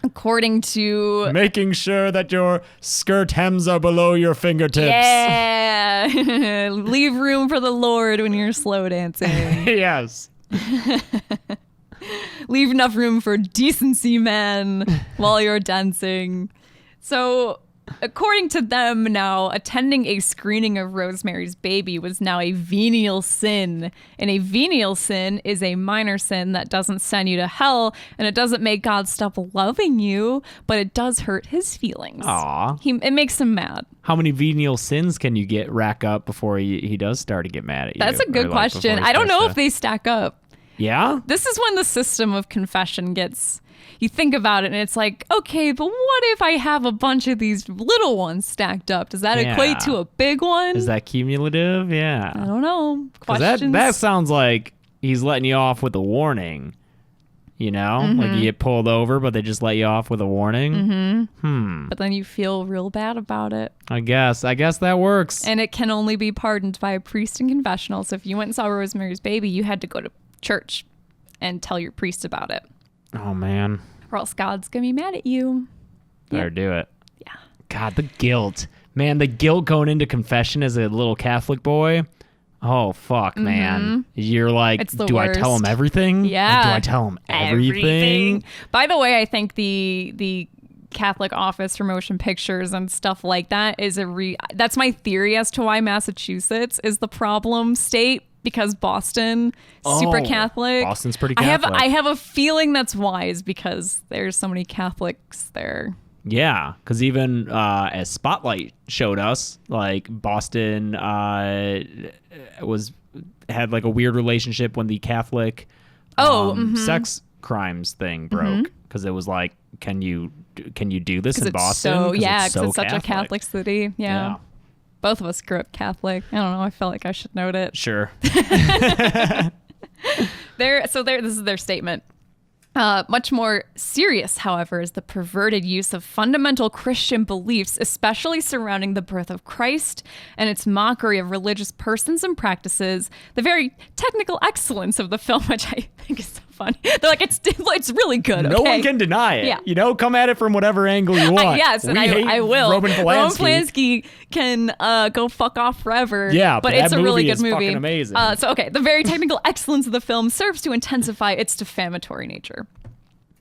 Speaker 6: according to...
Speaker 5: Making sure that your skirt hems are below your fingertips.
Speaker 6: Yeah. Leave room for the Lord when you're slow dancing.
Speaker 5: Yes.
Speaker 6: Leave enough room for decency, man, while you're dancing. So, according to them now, attending a screening of Rosemary's Baby was now a venial sin. And a venial sin is a minor sin that doesn't send you to hell, and it doesn't make God stop loving you, but it does hurt his feelings.
Speaker 5: Aw.
Speaker 6: It makes him mad.
Speaker 5: How many venial sins can you rack up before he does start to get mad at you?
Speaker 6: That's a good
Speaker 5: Or, like,
Speaker 6: question.
Speaker 5: before he
Speaker 6: I don't know
Speaker 5: starts
Speaker 6: if they stack up.
Speaker 5: Yeah?
Speaker 6: This is when the system of confession gets... You think about it and it's like, okay, but what if I have a bunch of these little ones stacked up? Does that equate to a big one?
Speaker 5: Is that cumulative? Yeah.
Speaker 6: I don't know.
Speaker 5: 'Cause
Speaker 6: Questions?
Speaker 5: that sounds like he's letting you off with a warning. You know? Like you get pulled over, but they just let you off with a warning.
Speaker 6: But then you feel real bad about it.
Speaker 5: I guess that works.
Speaker 6: And it can only be pardoned by a priest in confessional. So if you went and saw Rosemary's Baby, you had to go to church and tell your priest about it.
Speaker 5: Oh, man.
Speaker 6: Or else God's going to be mad at you.
Speaker 5: Better do it.
Speaker 6: Yeah.
Speaker 5: God, the guilt. Man, the guilt going into confession as a little Catholic boy. Oh, fuck, man. You're like,
Speaker 6: It's the
Speaker 5: do I tell
Speaker 6: worst.
Speaker 5: him everything?
Speaker 6: Yeah.
Speaker 5: Like, do I tell him everything?
Speaker 6: By the way, I think the Catholic Office for Motion Pictures and stuff like that is that's my theory as to why Massachusetts is the problem state, because Boston, super
Speaker 5: Oh,
Speaker 6: Catholic.
Speaker 5: Boston's pretty Catholic.
Speaker 6: I have a feeling that's why, is because there's so many Catholics there.
Speaker 5: Yeah, because even as Spotlight showed us, like Boston had like a weird relationship when the Catholic sex crimes thing broke, because it was like, can you do this in Boston?
Speaker 6: So,
Speaker 5: 'Cause it's
Speaker 6: because
Speaker 5: so
Speaker 6: it's such a Catholic city. Yeah. Both of us grew up Catholic. I don't know. I felt like I should note it.
Speaker 5: Sure.
Speaker 6: This is their statement. Much more serious, however, is the perverted use of fundamental Christian beliefs, especially surrounding the birth of Christ, and its mockery of religious persons and practices, the very technical excellence of the film, which I think is so funny. They're like, it's really good.
Speaker 5: No one can deny it.
Speaker 6: Yeah.
Speaker 5: You know, come at it from whatever angle you want.
Speaker 6: Yes, and
Speaker 5: We hate
Speaker 6: I will.
Speaker 5: Roman Polanski.
Speaker 6: Can go fuck off forever.
Speaker 5: Yeah,
Speaker 6: but
Speaker 5: but
Speaker 6: it's
Speaker 5: that
Speaker 6: a really
Speaker 5: movie
Speaker 6: good
Speaker 5: is
Speaker 6: movie.
Speaker 5: fucking amazing.
Speaker 6: The very technical excellence of the film serves to intensify its defamatory nature.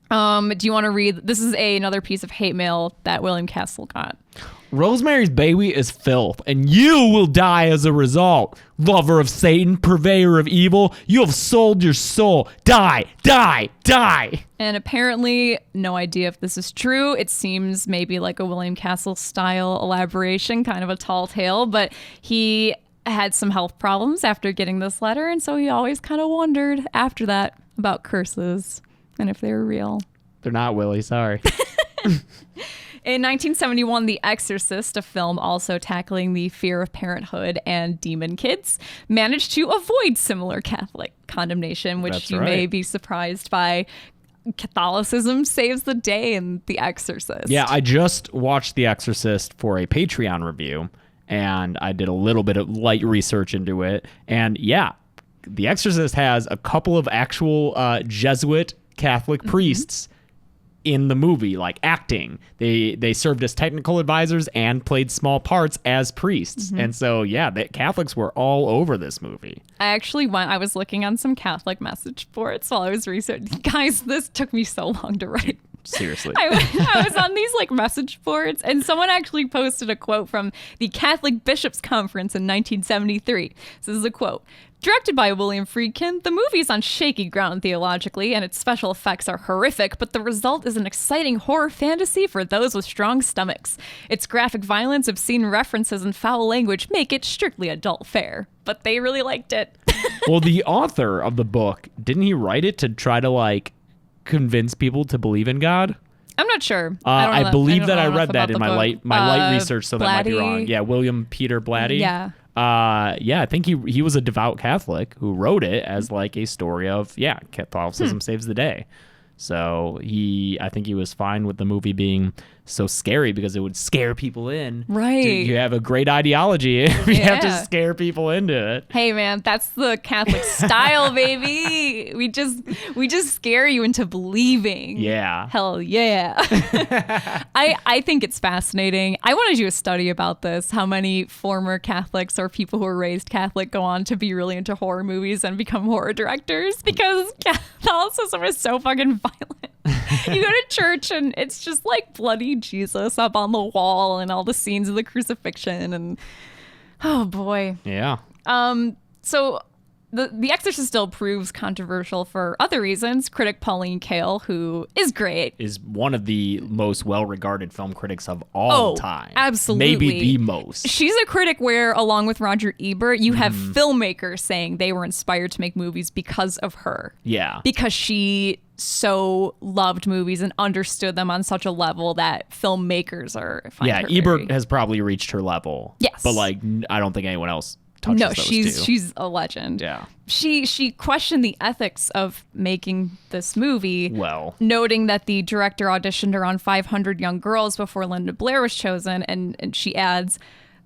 Speaker 6: Do you want to read? This is another piece of hate mail that William Castle got.
Speaker 5: Rosemary's Baby is filth, and you will die as a result. Lover of Satan, purveyor of evil, you have sold your soul. Die, die, die.
Speaker 6: And apparently, no idea if this is true. It seems maybe like a William Castle style elaboration, kind of a tall tale, but he had some health problems after getting this letter, and so he always kind of wondered after that about curses and if they were real.
Speaker 5: They're not, Willie. Sorry.
Speaker 6: In 1971, The Exorcist, a film also tackling the fear of parenthood and demon kids, managed to avoid similar Catholic condemnation, which
Speaker 5: That's
Speaker 6: you
Speaker 5: right.
Speaker 6: may be surprised by. Catholicism saves the day in The Exorcist.
Speaker 5: Yeah, I just watched The Exorcist for a Patreon review, and I did a little bit of light research into it. And yeah, The Exorcist has a couple of actual Jesuit Catholic priests in the movie, like acting. They served as technical advisors and played small parts as priests. And so, yeah, the Catholics were all over this movie.
Speaker 6: I was looking on some Catholic message boards while I was researching. Guys, this took me so long to write.
Speaker 5: Seriously.
Speaker 6: I was on these like message boards, and someone actually posted a quote from the Catholic Bishops' Conference in 1973. This is a quote. Directed by William Friedkin, the movie is on shaky ground theologically, and its special effects are horrific, but the result is an exciting horror fantasy for those with strong stomachs. Its graphic violence, obscene references, and foul language make it strictly adult fare. But they really liked it.
Speaker 5: Well, the author of the book, didn't he write it to try to, like, convince people to believe in God?
Speaker 6: I'm not sure. I don't know
Speaker 5: believe
Speaker 6: I
Speaker 5: that
Speaker 6: don't
Speaker 5: I
Speaker 6: know
Speaker 5: read
Speaker 6: enough
Speaker 5: that
Speaker 6: about
Speaker 5: in
Speaker 6: the
Speaker 5: my
Speaker 6: book.
Speaker 5: light research, so that might be
Speaker 6: Blatty.
Speaker 5: wrong. Yeah, William Peter Blatty.
Speaker 6: Yeah.
Speaker 5: I think he was a devout Catholic who wrote it as like a story of Catholicism saves the day. So I think he was fine with the movie being so scary because it would scare people in.
Speaker 6: Right.
Speaker 5: You have a great ideology if you have to
Speaker 6: Yeah.
Speaker 5: scare people into it.
Speaker 6: Hey man, that's the Catholic style, baby. We just scare you into believing.
Speaker 5: Yeah.
Speaker 6: Hell yeah. I think it's fascinating. I want to do a study about this, how many former Catholics or people who were raised Catholic go on to be really into horror movies and become horror directors, because Catholicism is so fucking violent. You go to church and it's just like bloody Jesus up on the wall and all the scenes of the crucifixion, and oh boy.
Speaker 5: Yeah.
Speaker 6: So the Exorcist still proves controversial for other reasons. Critic Pauline Kael, who is great,
Speaker 5: Is one of the most well-regarded film critics of all time.
Speaker 6: Absolutely.
Speaker 5: Maybe the most.
Speaker 6: She's a critic where, along with Roger Ebert, you have filmmakers saying they were inspired to make movies because of her.
Speaker 5: Yeah.
Speaker 6: Because she so loved movies and understood them on such a level that filmmakers find her
Speaker 5: Ebert
Speaker 6: very-
Speaker 5: has probably reached her level.
Speaker 6: Yes.
Speaker 5: But like, I don't think anyone else touches
Speaker 6: No,
Speaker 5: those
Speaker 6: she's
Speaker 5: two.
Speaker 6: she's a legend.
Speaker 5: Yeah.
Speaker 6: She questioned the ethics of making this movie.
Speaker 5: Well.
Speaker 6: Noting that the director auditioned around 500 young girls before Linda Blair was chosen, and she adds,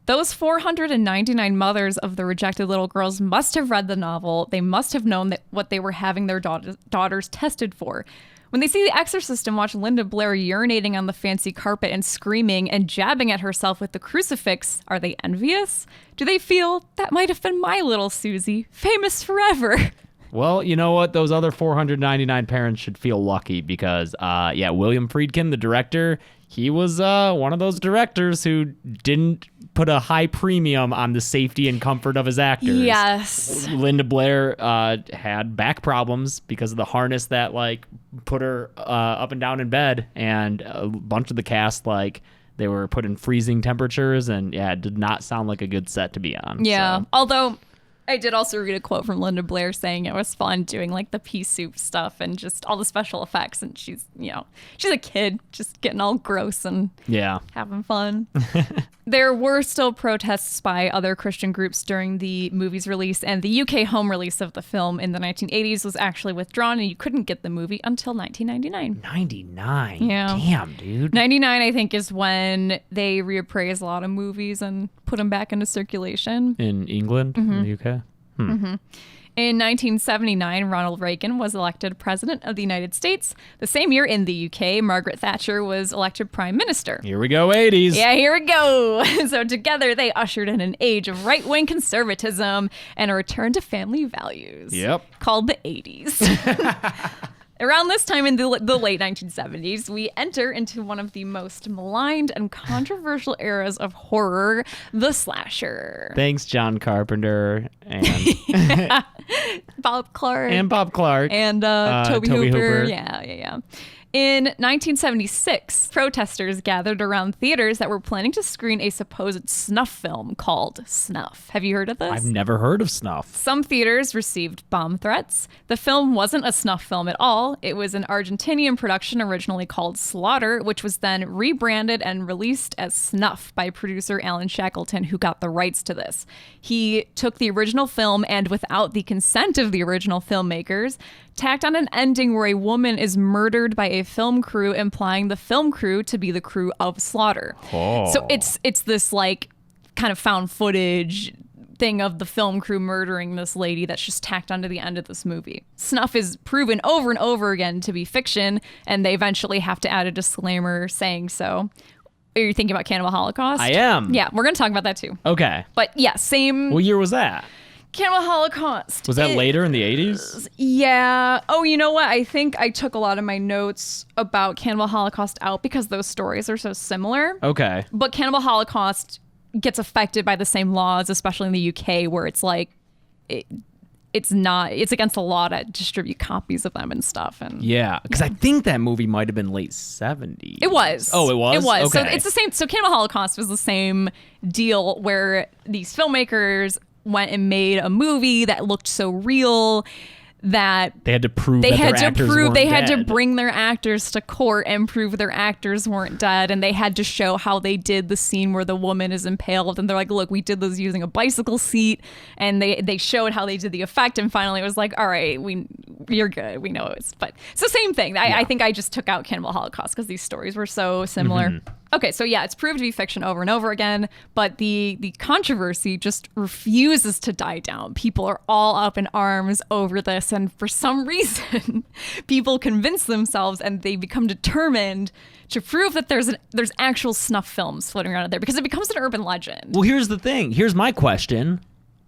Speaker 6: those 499 mothers of the rejected little girls must have read the novel. They must have known that what they were having their daughters tested for. When they see The Exorcist and watch Linda Blair urinating on the fancy carpet and screaming and jabbing at herself with the crucifix, are they envious? Do they feel, that might have been my little Susie, famous forever?
Speaker 5: Well, you know what? Those other 499 parents should feel lucky because, William Friedkin, the director, he was one of those directors who didn't put a high premium on the safety and comfort of his actors.
Speaker 6: Yes.
Speaker 5: Linda Blair had back problems because of the harness that like put her up and down in bed, and a bunch of the cast they were put in freezing temperatures, and it did not sound like a good set to be on.
Speaker 6: Yeah.
Speaker 5: So.
Speaker 6: Although I did also read a quote from Linda Blair saying it was fun doing like the pea soup stuff and just all the special effects, and she's a kid just getting all gross and having fun. There were still protests by other Christian groups during the movie's release, and the UK home release of the film in the 1980s was actually withdrawn, and you couldn't get the movie until 1999.
Speaker 5: 99?
Speaker 6: Yeah.
Speaker 5: Damn, dude.
Speaker 6: 99, I think, is when they reappraised a lot of movies and put them back into circulation.
Speaker 5: In England? In the UK?
Speaker 6: In 1979, Ronald Reagan was elected President of the United States. The same year in the UK, Margaret Thatcher was elected Prime Minister.
Speaker 5: Here we go, 80s.
Speaker 6: Yeah, here we go. So together they ushered in an age of right-wing conservatism and a return to family values.
Speaker 5: Yep.
Speaker 6: Called the 80s. Around this time in the late 1970s, we enter into one of the most maligned and controversial eras of horror, the slasher.
Speaker 5: Thanks, John Carpenter and
Speaker 6: Bob Clark.
Speaker 5: Bob Clark.
Speaker 6: And Toby
Speaker 5: Toby
Speaker 6: Hooper.
Speaker 5: Hooper.
Speaker 6: Yeah. In 1976, protesters gathered around theaters that were planning to screen a supposed snuff film called Snuff. Have you heard of this?
Speaker 5: I've never heard of Snuff.
Speaker 6: Some theaters received bomb threats. The film wasn't a snuff film at all. It was an Argentinian production originally called Slaughter, which was then rebranded and released as Snuff by producer Alan Shackleton, who got the rights to this. He took the original film and, without the consent of the original filmmakers, tacked on an ending where a woman is murdered by a film crew, implying the film crew to be the crew of Slaughter.
Speaker 5: Oh.
Speaker 6: So it's this like kind of found footage thing of the film crew murdering this lady that's just tacked onto the end of this movie. Snuff is proven over and over again to be fiction, and they eventually have to add a disclaimer saying so. Are you thinking about Cannibal Holocaust?
Speaker 5: I am.
Speaker 6: Yeah, we're going to talk about that too.
Speaker 5: Okay.
Speaker 6: But yeah, same.
Speaker 5: What year was that?
Speaker 6: Cannibal Holocaust.
Speaker 5: Was that later in the 80s?
Speaker 6: Yeah. Oh, you know what? I think I took a lot of my notes about Cannibal Holocaust out because those stories are so similar.
Speaker 5: Okay.
Speaker 6: But Cannibal Holocaust gets affected by the same laws, especially in the UK, where it's like it's against the law to distribute copies of them and stuff. And
Speaker 5: yeah, because I think that movie might have been late 70s.
Speaker 6: It was.
Speaker 5: Oh, it was?
Speaker 6: It was.
Speaker 5: Okay.
Speaker 6: So it's the same. So Cannibal Holocaust was the same deal where these filmmakers went and made a movie that looked so real that
Speaker 5: they had to prove
Speaker 6: they
Speaker 5: that
Speaker 6: had
Speaker 5: their
Speaker 6: to
Speaker 5: actors
Speaker 6: prove
Speaker 5: weren't
Speaker 6: they had to
Speaker 5: dead.
Speaker 6: bring their actors to court and prove their actors weren't dead, and they had to show how they did the scene where the woman is impaled, and they're like, look, we did this using a bicycle seat, and they showed how they did the effect, and finally it was like, all right, you're good, we know it's, but so same thing. I think I just took out Cannibal Holocaust because these stories were so similar.
Speaker 5: Mm-hmm.
Speaker 6: Okay, so yeah, it's proved to be fiction over and over again, but the controversy just refuses to die down. People are all up in arms over this, and for some reason, people convince themselves and they become determined to prove that there's actual snuff films floating around out there because it becomes an urban legend.
Speaker 5: Well, here's the thing. Here's my question.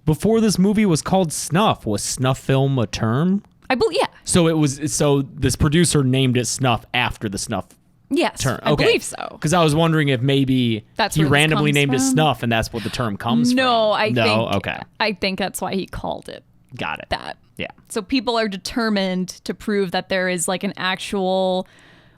Speaker 5: Before this movie was called Snuff, was snuff film a term?
Speaker 6: I believe, yeah.
Speaker 5: So this producer named it Snuff after the snuff
Speaker 6: Yes,
Speaker 5: term.
Speaker 6: I believe so.
Speaker 5: Because I was wondering if maybe
Speaker 6: That's
Speaker 5: he
Speaker 6: where this
Speaker 5: randomly
Speaker 6: comes
Speaker 5: named it
Speaker 6: from.
Speaker 5: Snuff and that's what the term comes from.
Speaker 6: I think that's why he called it
Speaker 5: Got it.
Speaker 6: that.
Speaker 5: Yeah.
Speaker 6: So people are determined to prove that there is like an actual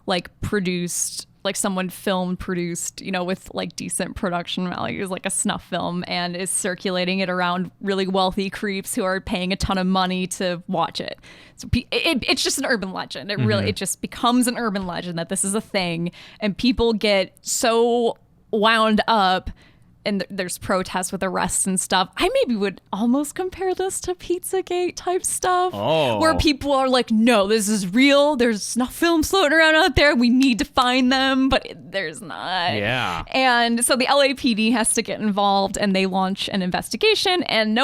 Speaker 6: like produced, like someone filmed, produced, with like decent production values, like a snuff film, and is circulating it around really wealthy creeps who are paying a ton of money to watch it. So it's just an urban legend. It just becomes an urban legend that this is a thing, and people get so wound up. And there's protests with arrests and stuff. I maybe would almost compare this to Pizzagate type stuff.
Speaker 5: Oh.
Speaker 6: Where people are like, no, this is real. There's snuff films floating around out there. We need to find them, but there's not.
Speaker 5: Yeah.
Speaker 6: And so the LAPD has to get involved, and they launch an investigation, and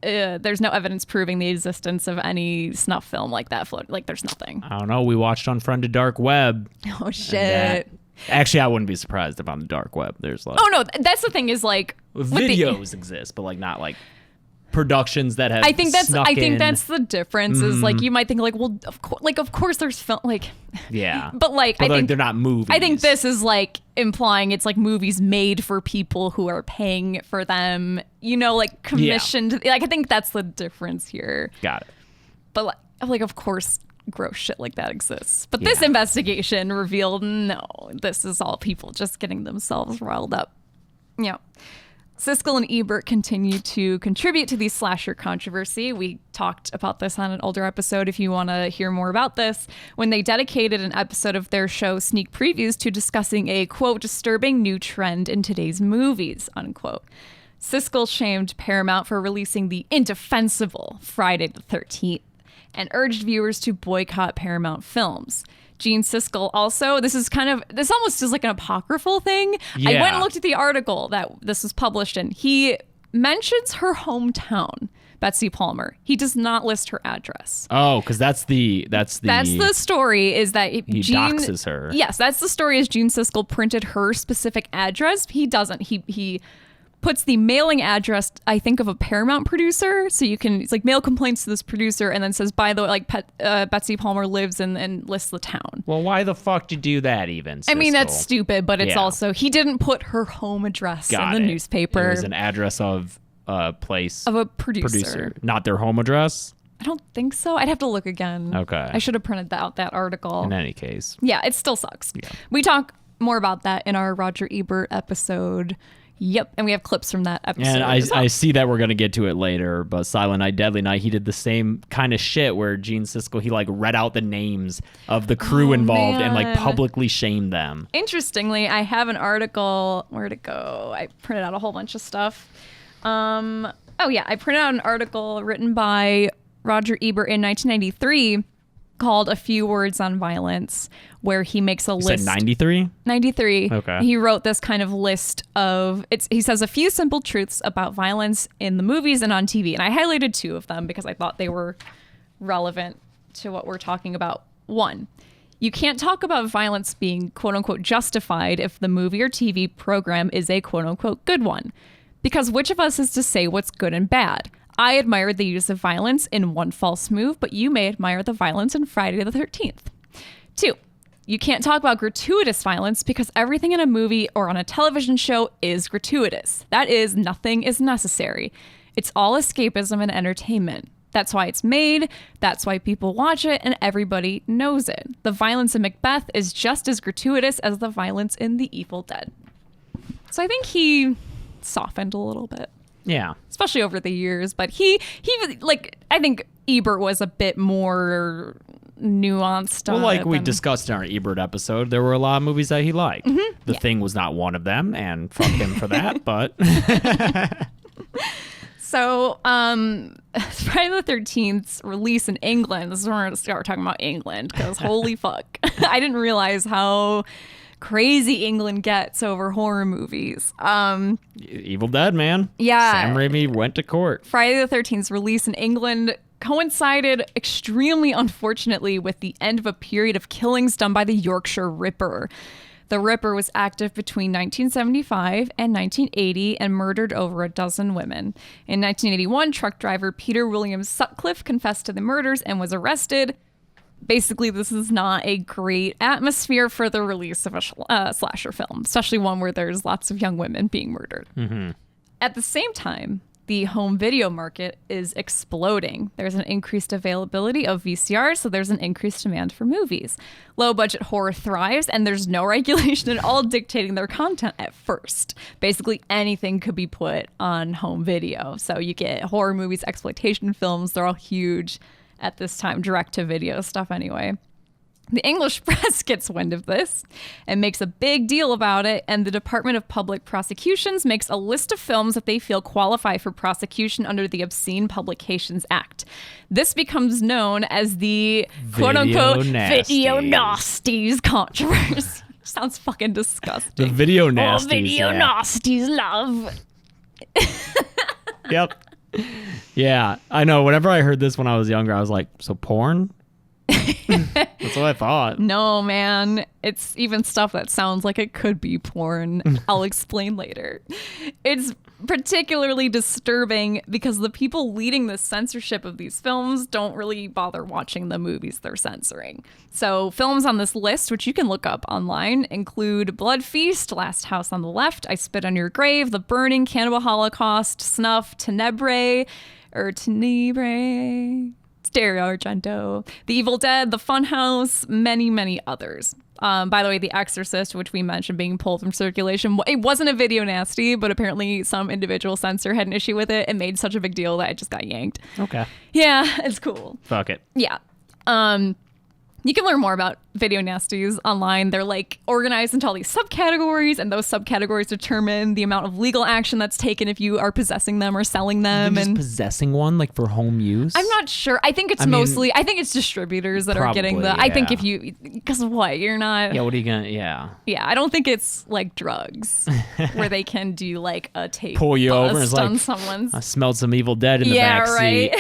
Speaker 6: there's no evidence proving the existence of any snuff film like that float. Like, there's nothing.
Speaker 5: I don't know. We watched Unfriended Dark Web.
Speaker 6: Oh, shit.
Speaker 5: Actually, I wouldn't be surprised if on the dark web there's like...
Speaker 6: Oh, no. That's the thing is like...
Speaker 5: videos exist, but like not like productions that have
Speaker 6: I think that's
Speaker 5: in.
Speaker 6: the difference is like you might think like, well, of course there's film, like...
Speaker 5: Yeah.
Speaker 6: But like,
Speaker 5: but
Speaker 6: I think...
Speaker 5: they're not movies.
Speaker 6: I think this is like implying it's like movies made for people who are paying for them, like commissioned.
Speaker 5: Yeah.
Speaker 6: Like, I think that's the difference here.
Speaker 5: Got it.
Speaker 6: But like of course... gross shit like that exists. But this investigation revealed, no, this is all people just getting themselves riled up. Yeah. Siskel and Ebert continue to contribute to the slasher controversy. We talked about this on an older episode if you want to hear more about this, when they dedicated an episode of their show Sneak Previews to discussing a, quote, disturbing new trend in today's movies, unquote. Siskel shamed Paramount for releasing the indefensible Friday the 13th. And urged viewers to boycott Paramount films. Gene Siskel also, this almost is like an apocryphal thing.
Speaker 5: Yeah.
Speaker 6: I went and looked at the article that this was published in. He mentions her hometown, Betsy Palmer. He does not list her address.
Speaker 5: Oh, because that's the
Speaker 6: story is that Gene
Speaker 5: doxes her.
Speaker 6: Yes, that's the story is Gene Siskel printed her specific address. He doesn't. He puts the mailing address, I think, of a Paramount producer. So it's like mail complaints to this producer and then says, by the way, like Betsy Palmer lives and lists the town.
Speaker 5: Well, why the fuck did you do that even, Siskel?
Speaker 6: I mean, that's stupid, but it's also, he didn't put her home address in the newspaper.
Speaker 5: It was an address of a place.
Speaker 6: Of a producer.
Speaker 5: Not their home address?
Speaker 6: I don't think so. I'd have to look again.
Speaker 5: Okay.
Speaker 6: I should have printed out that article.
Speaker 5: In any case.
Speaker 6: Yeah, it still sucks.
Speaker 5: Yeah.
Speaker 6: We talk more about that in our Roger Ebert episode. Yep, and we have clips from that episode.
Speaker 5: And
Speaker 6: as well.
Speaker 5: I see that we're going to get to it later, but Silent Night, Deadly Night, he did the same kind of shit where Gene Siskel, he like read out the names of the crew involved and like
Speaker 6: man.
Speaker 5: publicly shamed them.
Speaker 6: Interestingly, I have an article. Where'd it go? I printed out a whole bunch of stuff. I printed out an article written by Roger Ebert in 1993 called A Few Words on Violence, where he makes a
Speaker 5: You
Speaker 6: list.
Speaker 5: said 93?
Speaker 6: 93.
Speaker 5: Okay.
Speaker 6: He wrote this kind of list of, he says a few simple truths about violence in the movies and on TV. And I highlighted 2 of them because I thought they were relevant to what we're talking about. 1, you can't talk about violence being quote unquote justified if the movie or TV program is a quote unquote good one. Because which of us is to say what's good and bad? I admired the use of violence in One False Move, but you may admire the violence in Friday the 13th. 2, you can't talk about gratuitous violence because everything in a movie or on a television show is gratuitous. That is, nothing is necessary. It's all escapism and entertainment. That's why it's made, that's why people watch it, and everybody knows it. The violence in Macbeth is just as gratuitous as the violence in The Evil Dead. So I think he softened a little bit.
Speaker 5: Yeah.
Speaker 6: Especially over the years, but he like, I think Ebert was a bit more nuanced.
Speaker 5: Well, like we discussed in our Ebert episode, there were a lot of movies that he liked.
Speaker 6: Mm-hmm.
Speaker 5: The Thing was not one of them, and fuck him for that, but...
Speaker 6: So, Friday the 13th's release in England, this is where we're going to start talking about England, because holy fuck. I didn't realize how crazy England gets over horror movies.
Speaker 5: Evil Dead, man.
Speaker 6: Yeah.
Speaker 5: Sam Raimi went to court.
Speaker 6: Friday the 13th's release in England coincided extremely unfortunately with the end of a period of killings done by the Yorkshire Ripper. The Ripper was active between 1975 and 1980 and murdered over a dozen women. In 1981, truck driver Peter William Sutcliffe confessed to the murders and was arrested. Basically, this is not a great atmosphere for the release of a slasher film, especially one where there's lots of young women being murdered. Mm-hmm. At the same time, the home video market is exploding. There's an increased availability of VCRs, so there's an increased demand for movies. Low-budget horror thrives, and there's no regulation at all dictating their content at first. Basically, anything could be put on home video. So you get horror movies, exploitation films, they're all huge at this time, direct-to-video stuff anyway. The English press gets wind of this and makes a big deal about it, and the Department of Public Prosecutions makes a list of films that they feel qualify for prosecution under the Obscene Publications Act. This becomes known as the quote-unquote video nasties controversy. Sounds fucking disgusting.
Speaker 5: The video nasties.
Speaker 6: Oh, video nasties, love.
Speaker 5: Yep. Yeah, I know. Whenever I heard this when I was younger, I was like, so porn? That's what I thought.
Speaker 6: No, man. It's even stuff that sounds like it could be porn. I'll explain later. It's particularly disturbing because the people leading the censorship of these films don't really bother watching the movies they're censoring. So films on this list, which you can look up online, include Blood Feast, Last House on the Left, I Spit on Your Grave, The Burning, Cannibal Holocaust, Snuff, Tenebrae, Stereo Argento, The Evil Dead, The Funhouse, many, many others. By the way, The Exorcist, which we mentioned being pulled from circulation, it wasn't a video nasty, but apparently some individual censor had an issue with it and made such a big deal that it just got yanked.
Speaker 5: Okay.
Speaker 6: Yeah, it's cool.
Speaker 5: Fuck it.
Speaker 6: Yeah. You can learn more about video nasties online. They're like organized into all these subcategories, and those subcategories determine the amount of legal action that's taken if you are possessing them or selling them.
Speaker 5: Just
Speaker 6: and
Speaker 5: possessing one, like for home use?
Speaker 6: I'm not sure. I think it's I think it's distributors that are getting the.
Speaker 5: Probably,
Speaker 6: I think
Speaker 5: yeah.
Speaker 6: if you, because what you're not.
Speaker 5: Yeah, what are you gonna? Yeah.
Speaker 6: Yeah, I don't think it's like drugs where they can do like a tape
Speaker 5: Pull you over and it's
Speaker 6: bust on
Speaker 5: like,
Speaker 6: someone's.
Speaker 5: I smelled some Evil Dead in the back
Speaker 6: right.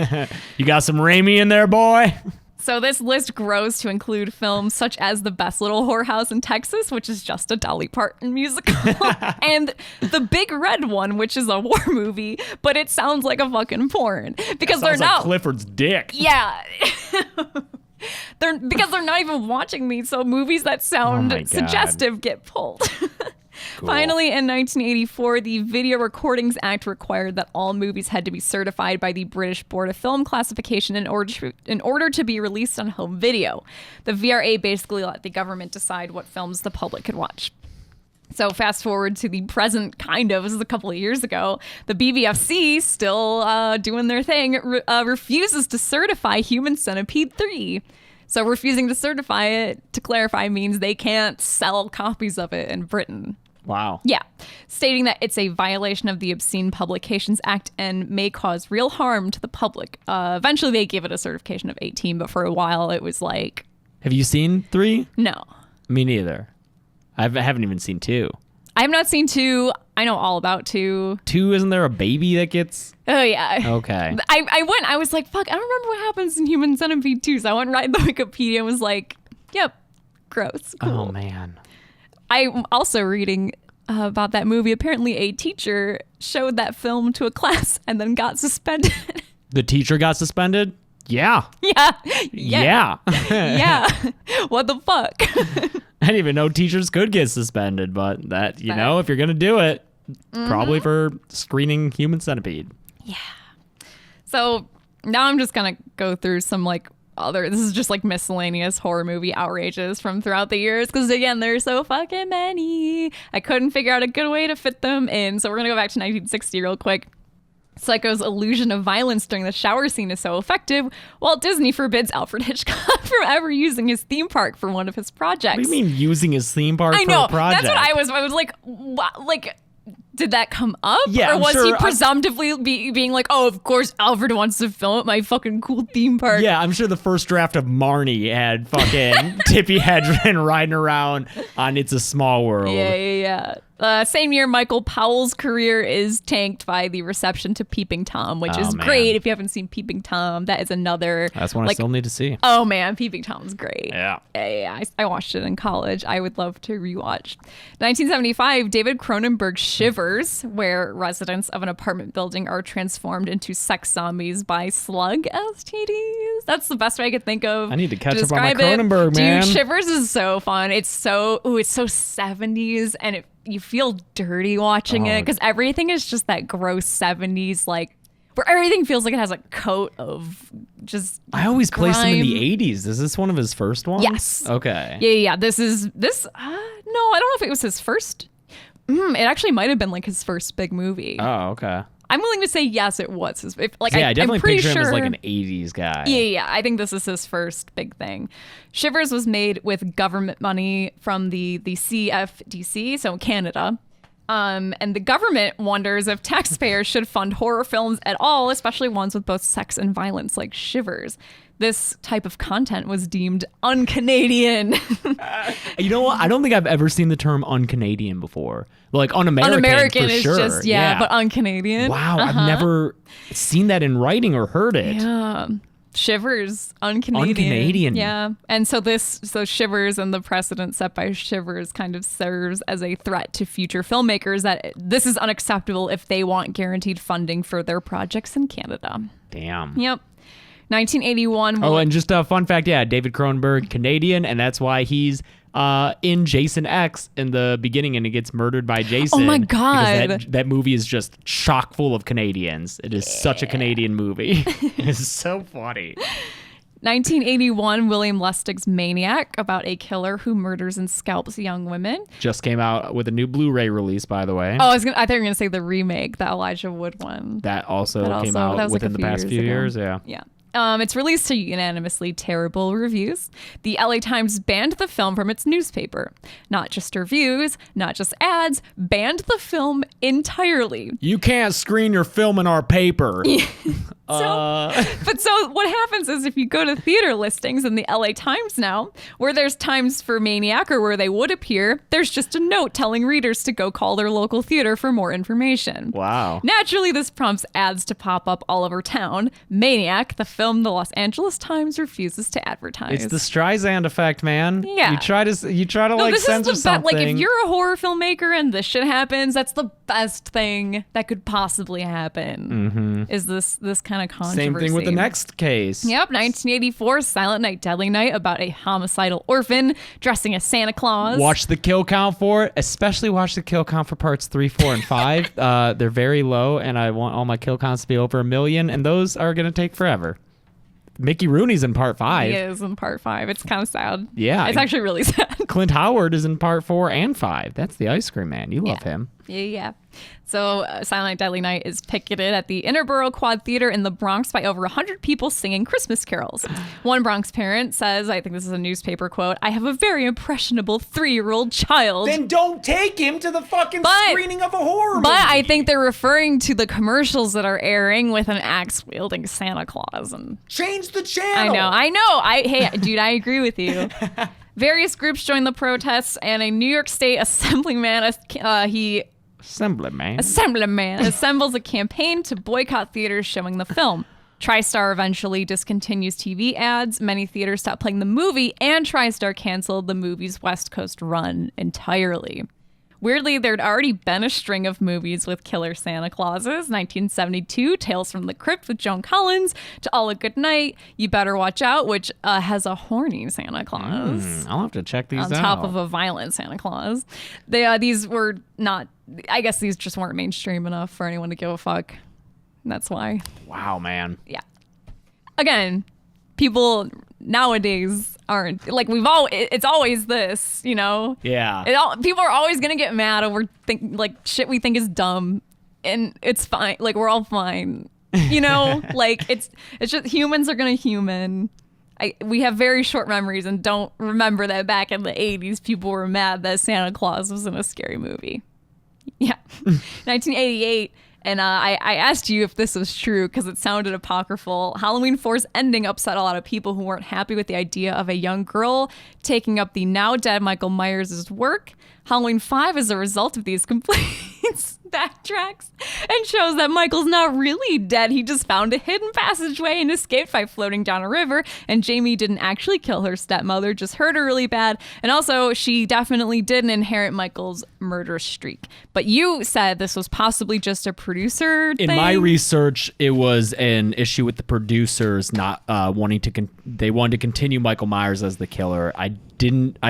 Speaker 5: seat. You got some Raimi in there, boy?
Speaker 6: So this list grows to include films such as The Best Little Whorehouse in Texas, which is just a Dolly Parton musical, and The Big Red One, which is a war movie, but it sounds like a fucking porn because they're not.
Speaker 5: Like Clifford's dick.
Speaker 6: Yeah. Because they're not even watching me, so movies that sound suggestive get pulled.
Speaker 5: Cool.
Speaker 6: Finally, in 1984, the Video Recordings Act required that all movies had to be certified by the British Board of Film Classification in order to be released on home video. The VRA basically let the government decide what films the public could watch. So fast forward to the present, kind of, this is a couple of years ago, the BBFC, still doing their thing, refuses to certify Human Centipede 3. So refusing to certify it, to clarify, means they can't sell copies of it in Britain.
Speaker 5: Wow.
Speaker 6: Yeah. Stating that it's a violation of the Obscene Publications Act and may cause real harm to the public. Eventually they gave it a certification of 18, but for a while it was like...
Speaker 5: Have you seen 3?
Speaker 6: No.
Speaker 5: Me neither. I haven't even seen 2.
Speaker 6: I have not seen 2. I know all about 2.
Speaker 5: 2, isn't there a baby that gets...
Speaker 6: Oh, yeah.
Speaker 5: Okay.
Speaker 6: I was like, fuck, I don't remember what happens in Human Centipede 2. So I went right in the Wikipedia and was like, yep, gross. Cool.
Speaker 5: Oh, man.
Speaker 6: I'm also reading about that movie. Apparently a teacher showed that film to a class and then got suspended.
Speaker 5: The teacher got suspended? Yeah.
Speaker 6: Yeah.
Speaker 5: Yeah.
Speaker 6: What the fuck?
Speaker 5: I didn't even know teachers could get suspended, but that, you know, if you're going to do it, probably for screening Human Centipede.
Speaker 6: Yeah. So now I'm just going to go through some this is just like miscellaneous horror movie outrages from throughout the years. Because again, there's so fucking many. I couldn't figure out a good way to fit them in. So we're going to go back to 1960 real quick. Psycho's illusion of violence during the shower scene is so effective, Walt Disney forbids Alfred Hitchcock from ever using his theme park for one of his projects.
Speaker 5: What do you mean using his theme park
Speaker 6: I
Speaker 5: for
Speaker 6: know,
Speaker 5: a project?
Speaker 6: that's what I was like, what? Like, did that come up?
Speaker 5: Yeah,
Speaker 6: or
Speaker 5: I'm
Speaker 6: was
Speaker 5: sure
Speaker 6: he presumptively being like, oh, of course Alfred wants to film at my fucking cool theme park?
Speaker 5: Yeah, I'm sure the first draft of Marnie had fucking Tippi Hedren riding around on It's a Small World.
Speaker 6: Yeah. Same year, Michael Powell's career is tanked by the reception to Peeping Tom, which is great. If you haven't seen Peeping Tom, that is another...
Speaker 5: That's one I still need to see.
Speaker 6: Oh, man, Peeping Tom's great.
Speaker 5: Yeah.
Speaker 6: I watched it in college. I would love to rewatch. 1975, David Cronenberg's Shivers, where residents of an apartment building are transformed into sex zombies by slug STDs. That's the best way I could think of.
Speaker 5: I need to catch up on my
Speaker 6: describe
Speaker 5: Cronenberg,
Speaker 6: it.
Speaker 5: man.
Speaker 6: Dude, Shivers is so fun. It's so 70s, and you feel dirty watching it because everything is just that gross 70s, like where everything feels like it has a coat of just
Speaker 5: I always placed him in
Speaker 6: grime.
Speaker 5: the 80s. Is this one of his first ones?
Speaker 6: Yes.
Speaker 5: Okay.
Speaker 6: Yeah. This no, I don't know if it was his first. It actually might have been like his first big movie.
Speaker 5: Oh, okay.
Speaker 6: I'm willing to say yes, it was his.
Speaker 5: I definitely
Speaker 6: I'm pretty
Speaker 5: picture
Speaker 6: sure,
Speaker 5: him as like an 80s guy.
Speaker 6: Yeah. I think this is his first big thing. Shivers was made with government money from the CFDC, so Canada. And the government wonders if taxpayers should fund horror films at all, especially ones with both sex and violence like Shivers. This type of content was deemed un-Canadian.
Speaker 5: You know what? I don't think I've ever seen the term un-Canadian before. Like un-American,
Speaker 6: Un-American
Speaker 5: for
Speaker 6: is
Speaker 5: sure.
Speaker 6: just, but un-Canadian.
Speaker 5: Wow, I've never seen that in writing or heard it.
Speaker 6: Yeah. Shivers, un-Canadian.
Speaker 5: Un-Canadian.
Speaker 6: Yeah. And so Shivers and the precedent set by Shivers kind of serves as a threat to future filmmakers that this is unacceptable if they want guaranteed funding for their projects in Canada.
Speaker 5: Damn.
Speaker 6: Yep. 1981.
Speaker 5: Oh, and just a fun fact, David Cronenberg, Canadian, and that's why he's in Jason X in the beginning and he gets murdered by Jason.
Speaker 6: Oh my God.
Speaker 5: Because that movie is just chock full of Canadians. It is such a Canadian movie. It's so funny.
Speaker 6: 1981, William Lustig's Maniac, about a killer who murders and scalps young women.
Speaker 5: Just came out with a new Blu-ray release, by the way.
Speaker 6: Oh, I thought you were going to say the remake, the Elijah Wood one.
Speaker 5: That also came out within the past few years. Yeah.
Speaker 6: It's released to unanimously terrible reviews. The LA Times banned the film from its newspaper. Not just reviews, not just ads, banned the film entirely.
Speaker 5: You can't screen your film in our paper.
Speaker 6: So what happens is if you go to theater listings in the LA Times now, where there's times for Maniac or where they would appear, there's just a note telling readers to go call their local theater for more information.
Speaker 5: Wow.
Speaker 6: Naturally, this prompts ads to pop up all over town. Maniac, the film the Los Angeles Times refuses to advertise.
Speaker 5: It's the Streisand effect, man.
Speaker 6: Yeah.
Speaker 5: You try to censor something.
Speaker 6: Like if you're a horror filmmaker and this shit happens, that's the best thing that could possibly happen. Is this kind kind of controversy.
Speaker 5: Same thing with the next case.
Speaker 6: Yep, 1984, Silent Night, Deadly Night, about a homicidal orphan dressing as Santa Claus.
Speaker 5: Watch the kill count for it, especially watch the kill count for parts 3, 4, and 5. They're very low, and I want all my kill counts to be over 1 million, and those are going to take forever. Mickey Rooney's in part 5.
Speaker 6: He is in part 5. It's kind of sad.
Speaker 5: Yeah.
Speaker 6: It's actually really sad.
Speaker 5: Clint Howard is in part 4 and 5. That's the ice cream man. You love him.
Speaker 6: Yeah. So Silent Night, Deadly Night is picketed at the Interborough Quad Theater in the Bronx by over 100 people singing Christmas carols. One Bronx parent says, I think this is a newspaper quote, "I have a very impressionable 3-year-old child."
Speaker 5: Then don't take him to the fucking screening of a horror movie.
Speaker 6: But I think they're referring to the commercials that are airing with an axe-wielding Santa Claus. And
Speaker 5: change the channel.
Speaker 6: I know. Hey, dude, I agree with you. Various groups joined the protests, and a New York State assemblyman, assembles a campaign to boycott theaters showing the film. TriStar eventually discontinues TV ads. Many theaters stopped playing the movie, and TriStar canceled the movie's West Coast run entirely. Weirdly, there'd already been a string of movies with killer Santa Clauses. 1972, Tales from the Crypt with Joan Collins, To All a Good Night, You Better Watch Out, which has a horny Santa Claus.
Speaker 5: I'll have to check these out.
Speaker 6: On top of a violent Santa Claus. These were not, I guess these just weren't mainstream enough for anyone to give a fuck. That's why.
Speaker 5: Wow, man.
Speaker 6: Yeah. Again, people nowadays aren't like it's always this, you know.
Speaker 5: Yeah.
Speaker 6: People are always gonna get mad over shit we think is dumb, and it's fine. Like, we're all fine, you know. Like, it's just humans are gonna human. We have very short memories and don't remember that back in the 80s people were mad that Santa Claus was in a scary movie. Yeah. 1988. And I asked you if this was true because it sounded apocryphal. Halloween 4's ending upset a lot of people who weren't happy with the idea of a young girl taking up the now dead Michael Myers' work. Halloween 5, as a result of these complaints, backtracks and shows that Michael's not really dead. He just found a hidden passageway and escaped by floating down a river. And Jamie didn't actually kill her stepmother, just hurt her really bad. And also, she definitely didn't inherit Michael's murder streak. But you said this was possibly just a producer thing.
Speaker 5: In my research, it was an issue with the producers not wanting to. They wanted to continue Michael Myers as the killer. I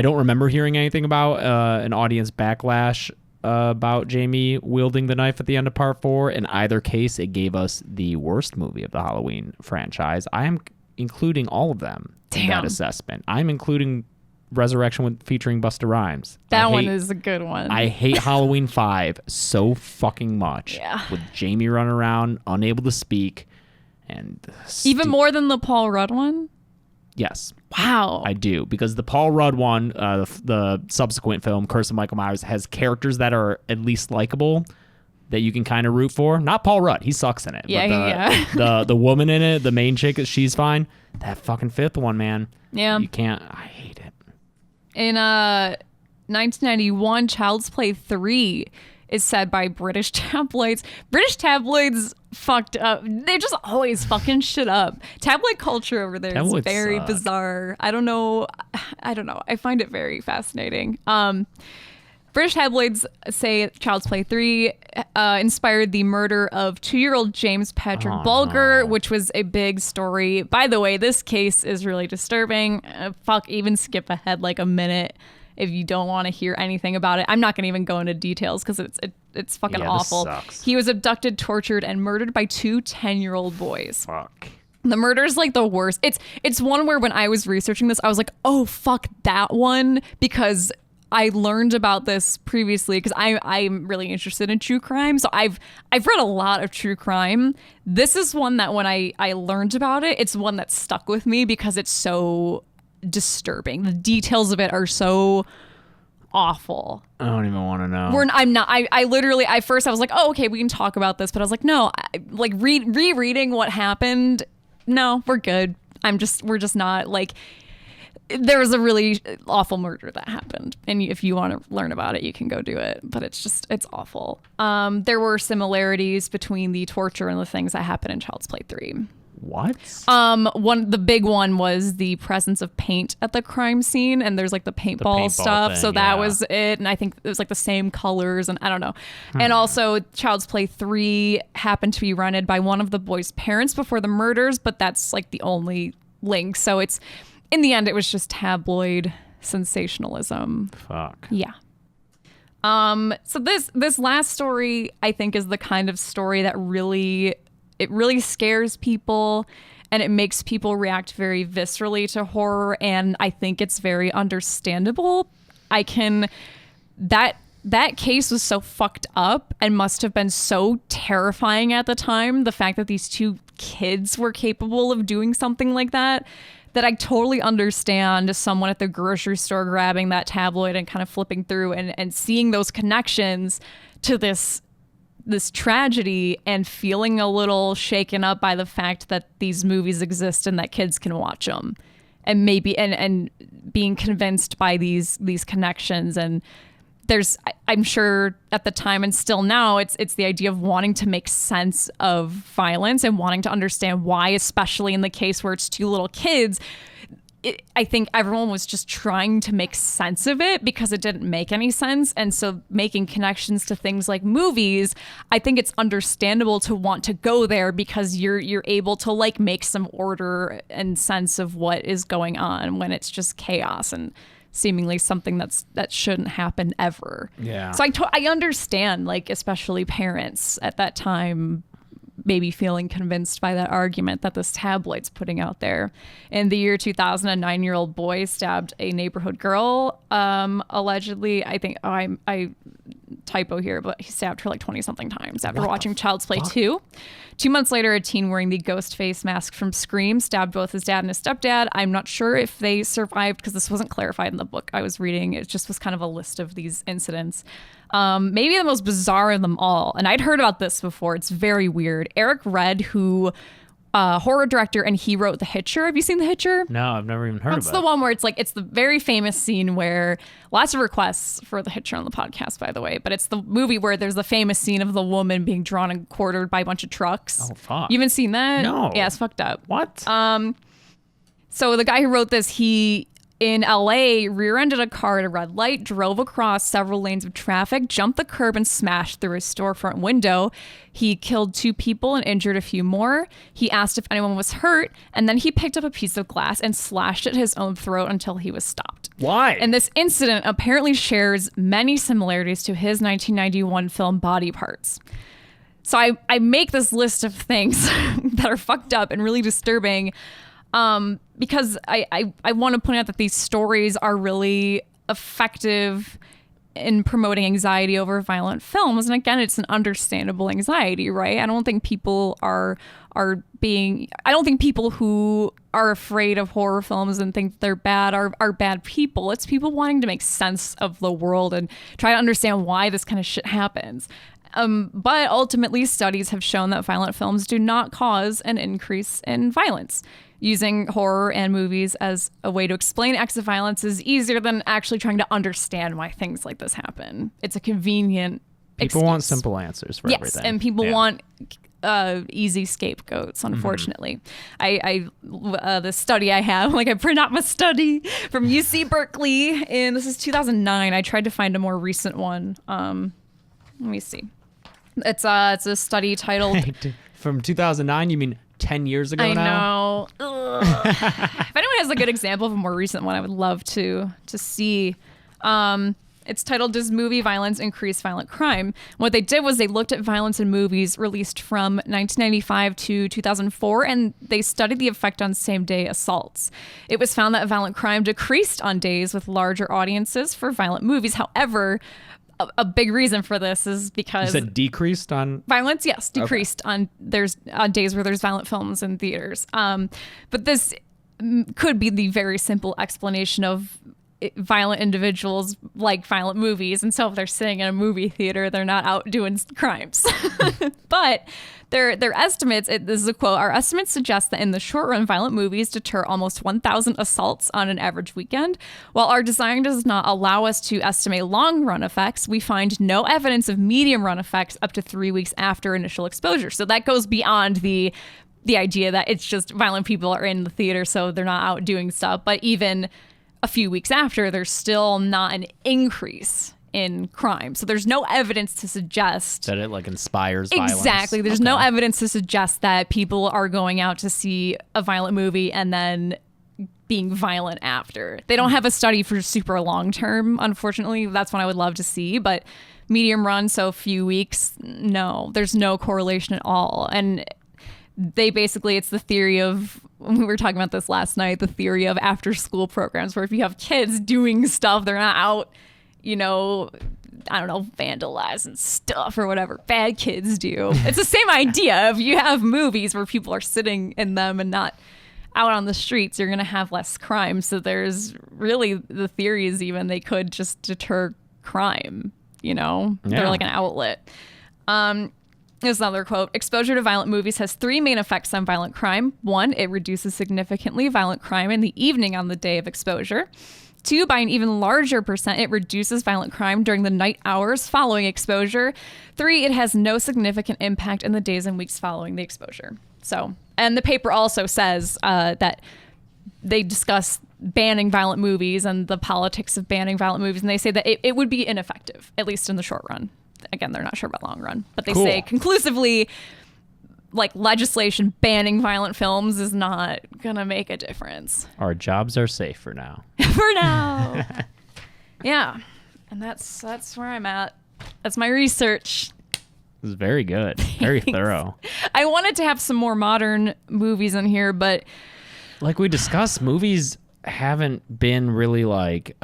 Speaker 5: don't remember hearing anything about an audience backlash about Jamie wielding the knife at the end of part 4. In either case, it gave us the worst movie of the Halloween franchise. I am including all of them in that assessment. I'm including Resurrection featuring Busta Rhymes.
Speaker 6: That one is a good one.
Speaker 5: I hate Halloween 5 so fucking much.
Speaker 6: Yeah.
Speaker 5: With Jamie running around, unable to speak, and
Speaker 6: even more than the Paul Rudd one?
Speaker 5: Yes.
Speaker 6: Wow.
Speaker 5: I do, because the Paul Rudd one, the subsequent film, Curse of Michael Myers, has characters that are at least likable that you can kind of root for. Not Paul Rudd. He sucks in it.
Speaker 6: Yeah,
Speaker 5: but the woman in it, the main chick, she's fine. That fucking 5th one, man.
Speaker 6: Yeah.
Speaker 5: You can't. I hate it.
Speaker 6: In 1991, Child's Play 3 is said by British tabloids. British tabloids fucked up. They just always fucking shit up. Tabloid culture over there is very bizarre. I don't know. I find it very fascinating. British tabloids say Child's Play 3 inspired the murder of 2-year-old James Patrick Bulger, which was a big story. By the way, this case is really disturbing. Even skip ahead like a minute if you don't want to hear anything about it. I'm not going to even go into details because it's fucking awful. He was abducted, tortured, and murdered by 2 10-year-old boys.
Speaker 5: Fuck.
Speaker 6: The murder is like the worst. It's one where when I was researching this, I was like, oh, fuck that one, because I learned about this previously because I'm really interested in true crime. So I've read a lot of true crime. This is one that when I learned about it, it's one that stuck with me because it's so disturbing. The details of it are so awful.
Speaker 5: I don't even want to know.
Speaker 6: I literally, at first I was like, oh, okay, we can talk about this. But I was like, no, rereading what happened. No, we're good. We're just not like, there was a really awful murder that happened. And if you want to learn about it, you can go do it. But it's awful. There were similarities between the torture and the things that happened in Child's Play 3.
Speaker 5: What?
Speaker 6: The big one was the presence of paint at the crime scene, and there's like the paintball stuff.
Speaker 5: Thing,
Speaker 6: so that was it, and I think it was like the same colors, and I don't know. And also, Child's Play 3 happened to be rented by one of the boys' parents before the murders, but that's like the only link. So it's, in the end, it was just tabloid sensationalism.
Speaker 5: Fuck.
Speaker 6: Yeah. So this last story, I think, is the kind of story that really scares people, and it makes people react very viscerally to horror, and I think it's very understandable. That case was so fucked up and must have been so terrifying at the time, the fact that these two kids were capable of doing something like that I totally understand someone at the grocery store grabbing that tabloid and kind of flipping through and seeing those connections to this tragedy and feeling a little shaken up by the fact that these movies exist and that kids can watch them, and maybe and being convinced by these connections. And I'm sure at the time and still now, it's the idea of wanting to make sense of violence and wanting to understand why, especially in the case where it's two little kids. I think everyone was just trying to make sense of it because it didn't make any sense. And so making connections to things like movies, I think it's understandable to want to go there because you're able to like make some order and sense of what is going on when it's just chaos and seemingly something that shouldn't happen ever.
Speaker 5: Yeah.
Speaker 6: So I understand, like, especially parents at that time maybe feeling convinced by that argument that this tabloid's putting out there. In the year 2000, a 9-year-old boy stabbed a neighborhood girl, allegedly. I think I typo here, but he stabbed her like 20-something times after watching Child's Play 2. 2 months later, a teen wearing the ghost face mask from Scream stabbed both his dad and his stepdad. I'm not sure if they survived because this wasn't clarified in the book I was reading. It just was kind of a list of these incidents. Maybe the most bizarre of them all, and I'd heard about this before. It's very weird. Eric Red, who horror director, and he wrote The Hitcher. Have you seen The Hitcher?
Speaker 5: No, I've never even heard of it.
Speaker 6: That's the one where it's the very famous scene where lots of requests for The Hitcher on the podcast, by the way, but it's the movie where there's the famous scene of the woman being drawn and quartered by a bunch of trucks.
Speaker 5: Oh, fuck.
Speaker 6: You haven't seen that?
Speaker 5: No.
Speaker 6: Yeah, it's fucked up.
Speaker 5: What?
Speaker 6: So the guy who wrote this, he in LA rear-ended a car at a red light, drove across several lanes of traffic, jumped the curb, and smashed through a storefront window. He killed 2 people and injured a few more. He asked if anyone was hurt, and then he picked up a piece of glass and slashed at his own throat until he was stopped.
Speaker 5: Why?
Speaker 6: And this incident apparently shares many similarities to his 1991 film Body Parts. So I make this list of things that are fucked up and really disturbing, because I want to point out that these stories are really effective in promoting anxiety over violent films. And again, it's an understandable anxiety, right? I don't think people I don't think people who are afraid of horror films and think they're bad are bad people. It's people wanting to make sense of the world and try to understand why this kind of shit happens. But ultimately, studies have shown that violent films do not cause an increase in violence. Using horror and movies as a way to explain acts of violence is easier than actually trying to understand why things like this happen. It's a convenient
Speaker 5: People want simple answers for everything.
Speaker 6: Yes, and people want easy scapegoats, unfortunately. The study I have, I print out my study from UC Berkeley, and this is 2009. I tried to find a more recent one. Let me see. It's a study titled...
Speaker 5: From 2009, you mean 10 years ago now?
Speaker 6: I know. If anyone has a good example of a more recent one, I would love to see. It's titled, Does Movie Violence Increase Violent Crime? What they did was they looked at violence in movies released from 1995 to 2004, and they studied the effect on same-day assaults. It was found that violent crime decreased on days with larger audiences for violent movies. However, a big reason for this is because...
Speaker 5: You said decreased on...
Speaker 6: Violence, yes, decreased on days where there's violent films in theaters. But this could be the very simple explanation of violent individuals like violent movies, and so if they're sitting in a movie theater, they're not out doing crimes. But their estimates, this is a quote, our estimates suggest that in the short run, violent movies deter almost 1,000 assaults on an average weekend. While our design does not allow us to estimate long run effects, we find no evidence of medium run effects up to 3 weeks after initial exposure. So that goes beyond the the idea that it's just violent people are in the theater, so they're not out doing stuff. But even a few weeks after, there's still not an increase in crime. So there's no evidence to suggest
Speaker 5: that it like inspires violence.
Speaker 6: Exactly. There's no evidence to suggest that people are going out to see a violent movie and then being violent after. They don't have a study for super long term, unfortunately. That's one I would love to see, but medium run, so a few weeks, no, there's no correlation at all. And they basically, it's the theory of, we were talking about this last night, the theory of after school programs, where if you have kids doing stuff, they're not out, you know, I don't know, vandalizing stuff or whatever bad kids do. It's the same idea. If you have movies where people are sitting in them and not out on the streets, you're going to have less crime. So there's really, the theory is even they could just deter crime, you know?
Speaker 5: Yeah.
Speaker 6: They're like an outlet. Here's another quote. Exposure to violent movies has 3 main effects on violent crime. 1, it reduces significantly violent crime in the evening on the day of exposure. 2, by an even larger percent, it reduces violent crime during the night hours following exposure. 3, it has no significant impact in the days and weeks following the exposure. So, and the paper also says that they discuss banning violent movies and the politics of banning violent movies, and they say that it would be ineffective, at least in the short run. Again, they're not sure about long run, but they say conclusively, like, legislation banning violent films is not gonna make a difference.
Speaker 5: Our jobs are safe for now.
Speaker 6: For now. Yeah. And that's where I'm at. That's my research.
Speaker 5: This is very good. Very thorough.
Speaker 6: I wanted to have some more modern movies in here, but
Speaker 5: like we discussed, movies haven't been really like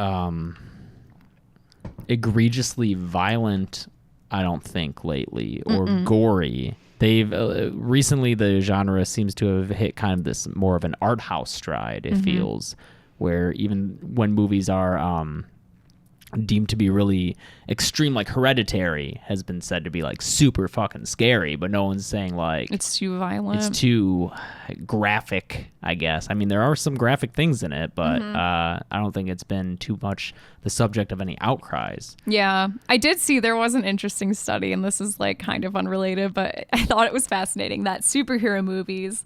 Speaker 5: egregiously violent, I don't think, lately, or gory. They've recently, the genre seems to have hit kind of this more of an art house stride, it feels, where even when movies are deemed to be really extreme, like Hereditary has been said to be like super fucking scary, but no one's saying like
Speaker 6: it's too violent.
Speaker 5: It's too graphic, I guess. I mean, there are some graphic things in it, but I don't think it's been too much the subject of any outcries.
Speaker 6: Yeah, I did see there was an interesting study, and this is like kind of unrelated, but I thought it was fascinating that superhero movies,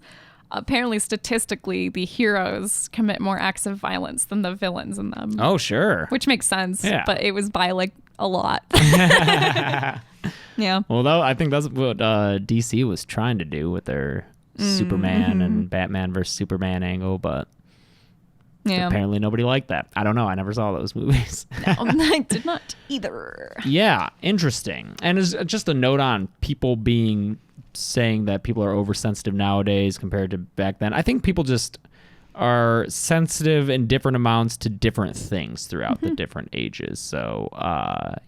Speaker 6: apparently statistically, the heroes commit more acts of violence than the villains in them.
Speaker 5: Oh, sure.
Speaker 6: Which makes sense,
Speaker 5: Yeah.
Speaker 6: but it was by like a lot. Yeah.
Speaker 5: Well, though, I think that's what DC was trying to do with their Superman and Batman versus Superman angle, but apparently nobody liked that. I don't know. I never saw those movies.
Speaker 6: No, I did not either.
Speaker 5: Yeah, interesting. And as just a note on people saying that people are oversensitive nowadays compared to back then, I think people just are sensitive in different amounts to different things throughout the different ages. So,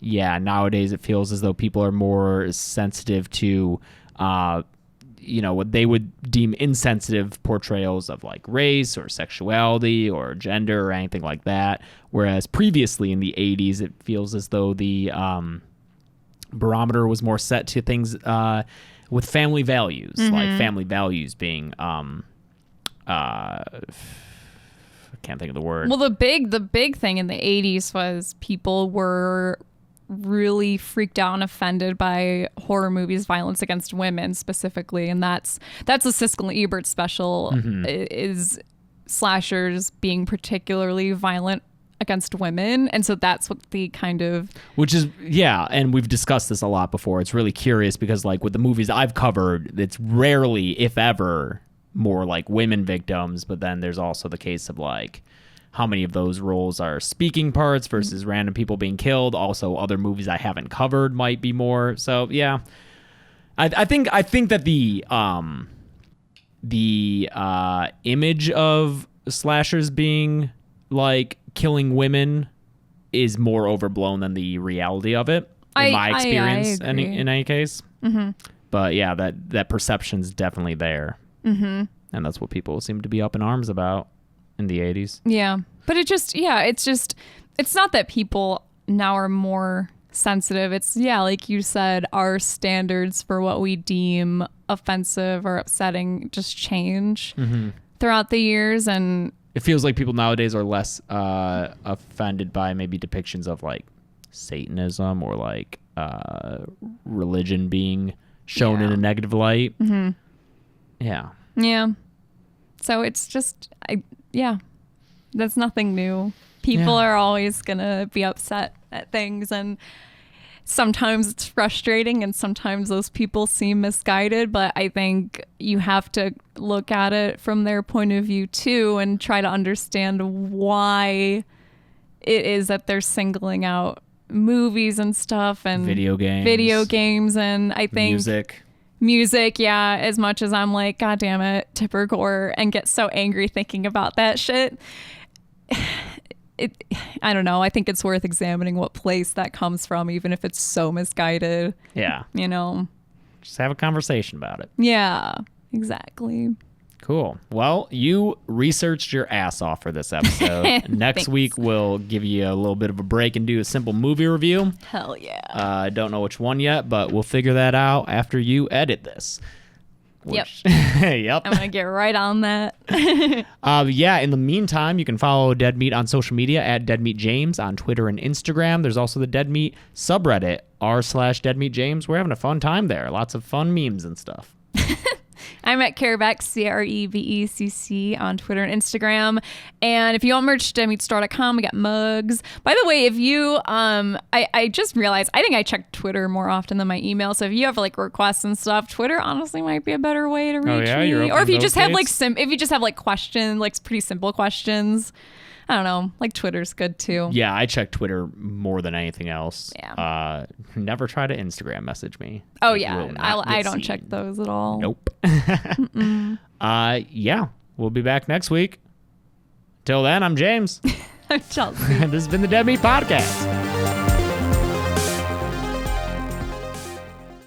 Speaker 5: nowadays it feels as though people are more sensitive to, what they would deem insensitive portrayals of like race or sexuality or gender or anything like that. Whereas previously in the 80s, it feels as though the barometer was more set to things with family values, like family values being, I can't think of the word.
Speaker 6: Well, the big thing in the 80s was people were really freaked out and offended by horror movies, violence against women specifically, and that's a Siskel and Ebert special, is slashers being particularly violent against women. And so that's what the kind of...
Speaker 5: Which is, and we've discussed this a lot before. It's really curious because like with the movies I've covered, it's rarely, if ever, more like women victims, but then there's also the case of like how many of those roles are speaking parts versus random people being killed. Also, other movies I haven't covered might be more. So yeah, I think that the image of slashers being like killing women is more overblown than the reality of it, in my experience.
Speaker 6: I agree.
Speaker 5: In any case, but yeah, that perception's definitely there. And that's what people seem to be up in arms about in the 80s.
Speaker 6: Yeah. But it's not that people now are more sensitive. It's, like you said, our standards for what we deem offensive or upsetting just change throughout the years. And
Speaker 5: it feels like people nowadays are less offended by maybe depictions of like Satanism or like religion being shown in a negative light. Yeah.
Speaker 6: Yeah. So it's just, that's nothing new. People are always going to be upset at things, and sometimes it's frustrating and sometimes those people seem misguided, but I think you have to look at it from their point of view too and try to understand why it is that they're singling out movies and stuff and video games, and I think music, as much as I'm like, God damn it, Tipper Gore, and get so angry thinking about that shit. I don't know. I think it's worth examining what place that comes from, even if it's so misguided.
Speaker 5: Yeah.
Speaker 6: Just
Speaker 5: have a conversation about it.
Speaker 6: Yeah, exactly.
Speaker 5: Cool. Well, you researched your ass off for this episode. Next week, we'll give you a little bit of a break and do a simple movie review.
Speaker 6: Hell yeah.
Speaker 5: I don't know which one yet, but we'll figure that out after you edit this.
Speaker 6: Yep.
Speaker 5: Yep.
Speaker 6: I'm going to get right on that.
Speaker 5: In the meantime, you can follow Dead Meat on social media at Dead Meat James on Twitter and Instagram. There's also the Dead Meat subreddit, r/Dead Meat James. We're having a fun time there. Lots of fun memes and stuff.
Speaker 6: I'm at Carebeck, CREVECC on Twitter and Instagram. And if you want merch, deadmeatstore.com. We got mugs. By the way, if you, I just realized, I think I check Twitter more often than my email. So if you have like requests and stuff, Twitter honestly might be a better way to reach me. Or if you just have like if you just have like questions, like pretty simple questions. I don't know. Like Twitter's good too.
Speaker 5: Yeah, I check Twitter more than anything else.
Speaker 6: Yeah.
Speaker 5: Never try to Instagram message me.
Speaker 6: Oh yeah, I don't check those at all.
Speaker 5: Nope. We'll be back next week. Till then, I'm James.
Speaker 6: I'm Chelsea.
Speaker 5: This has been the Dead Meat Podcast.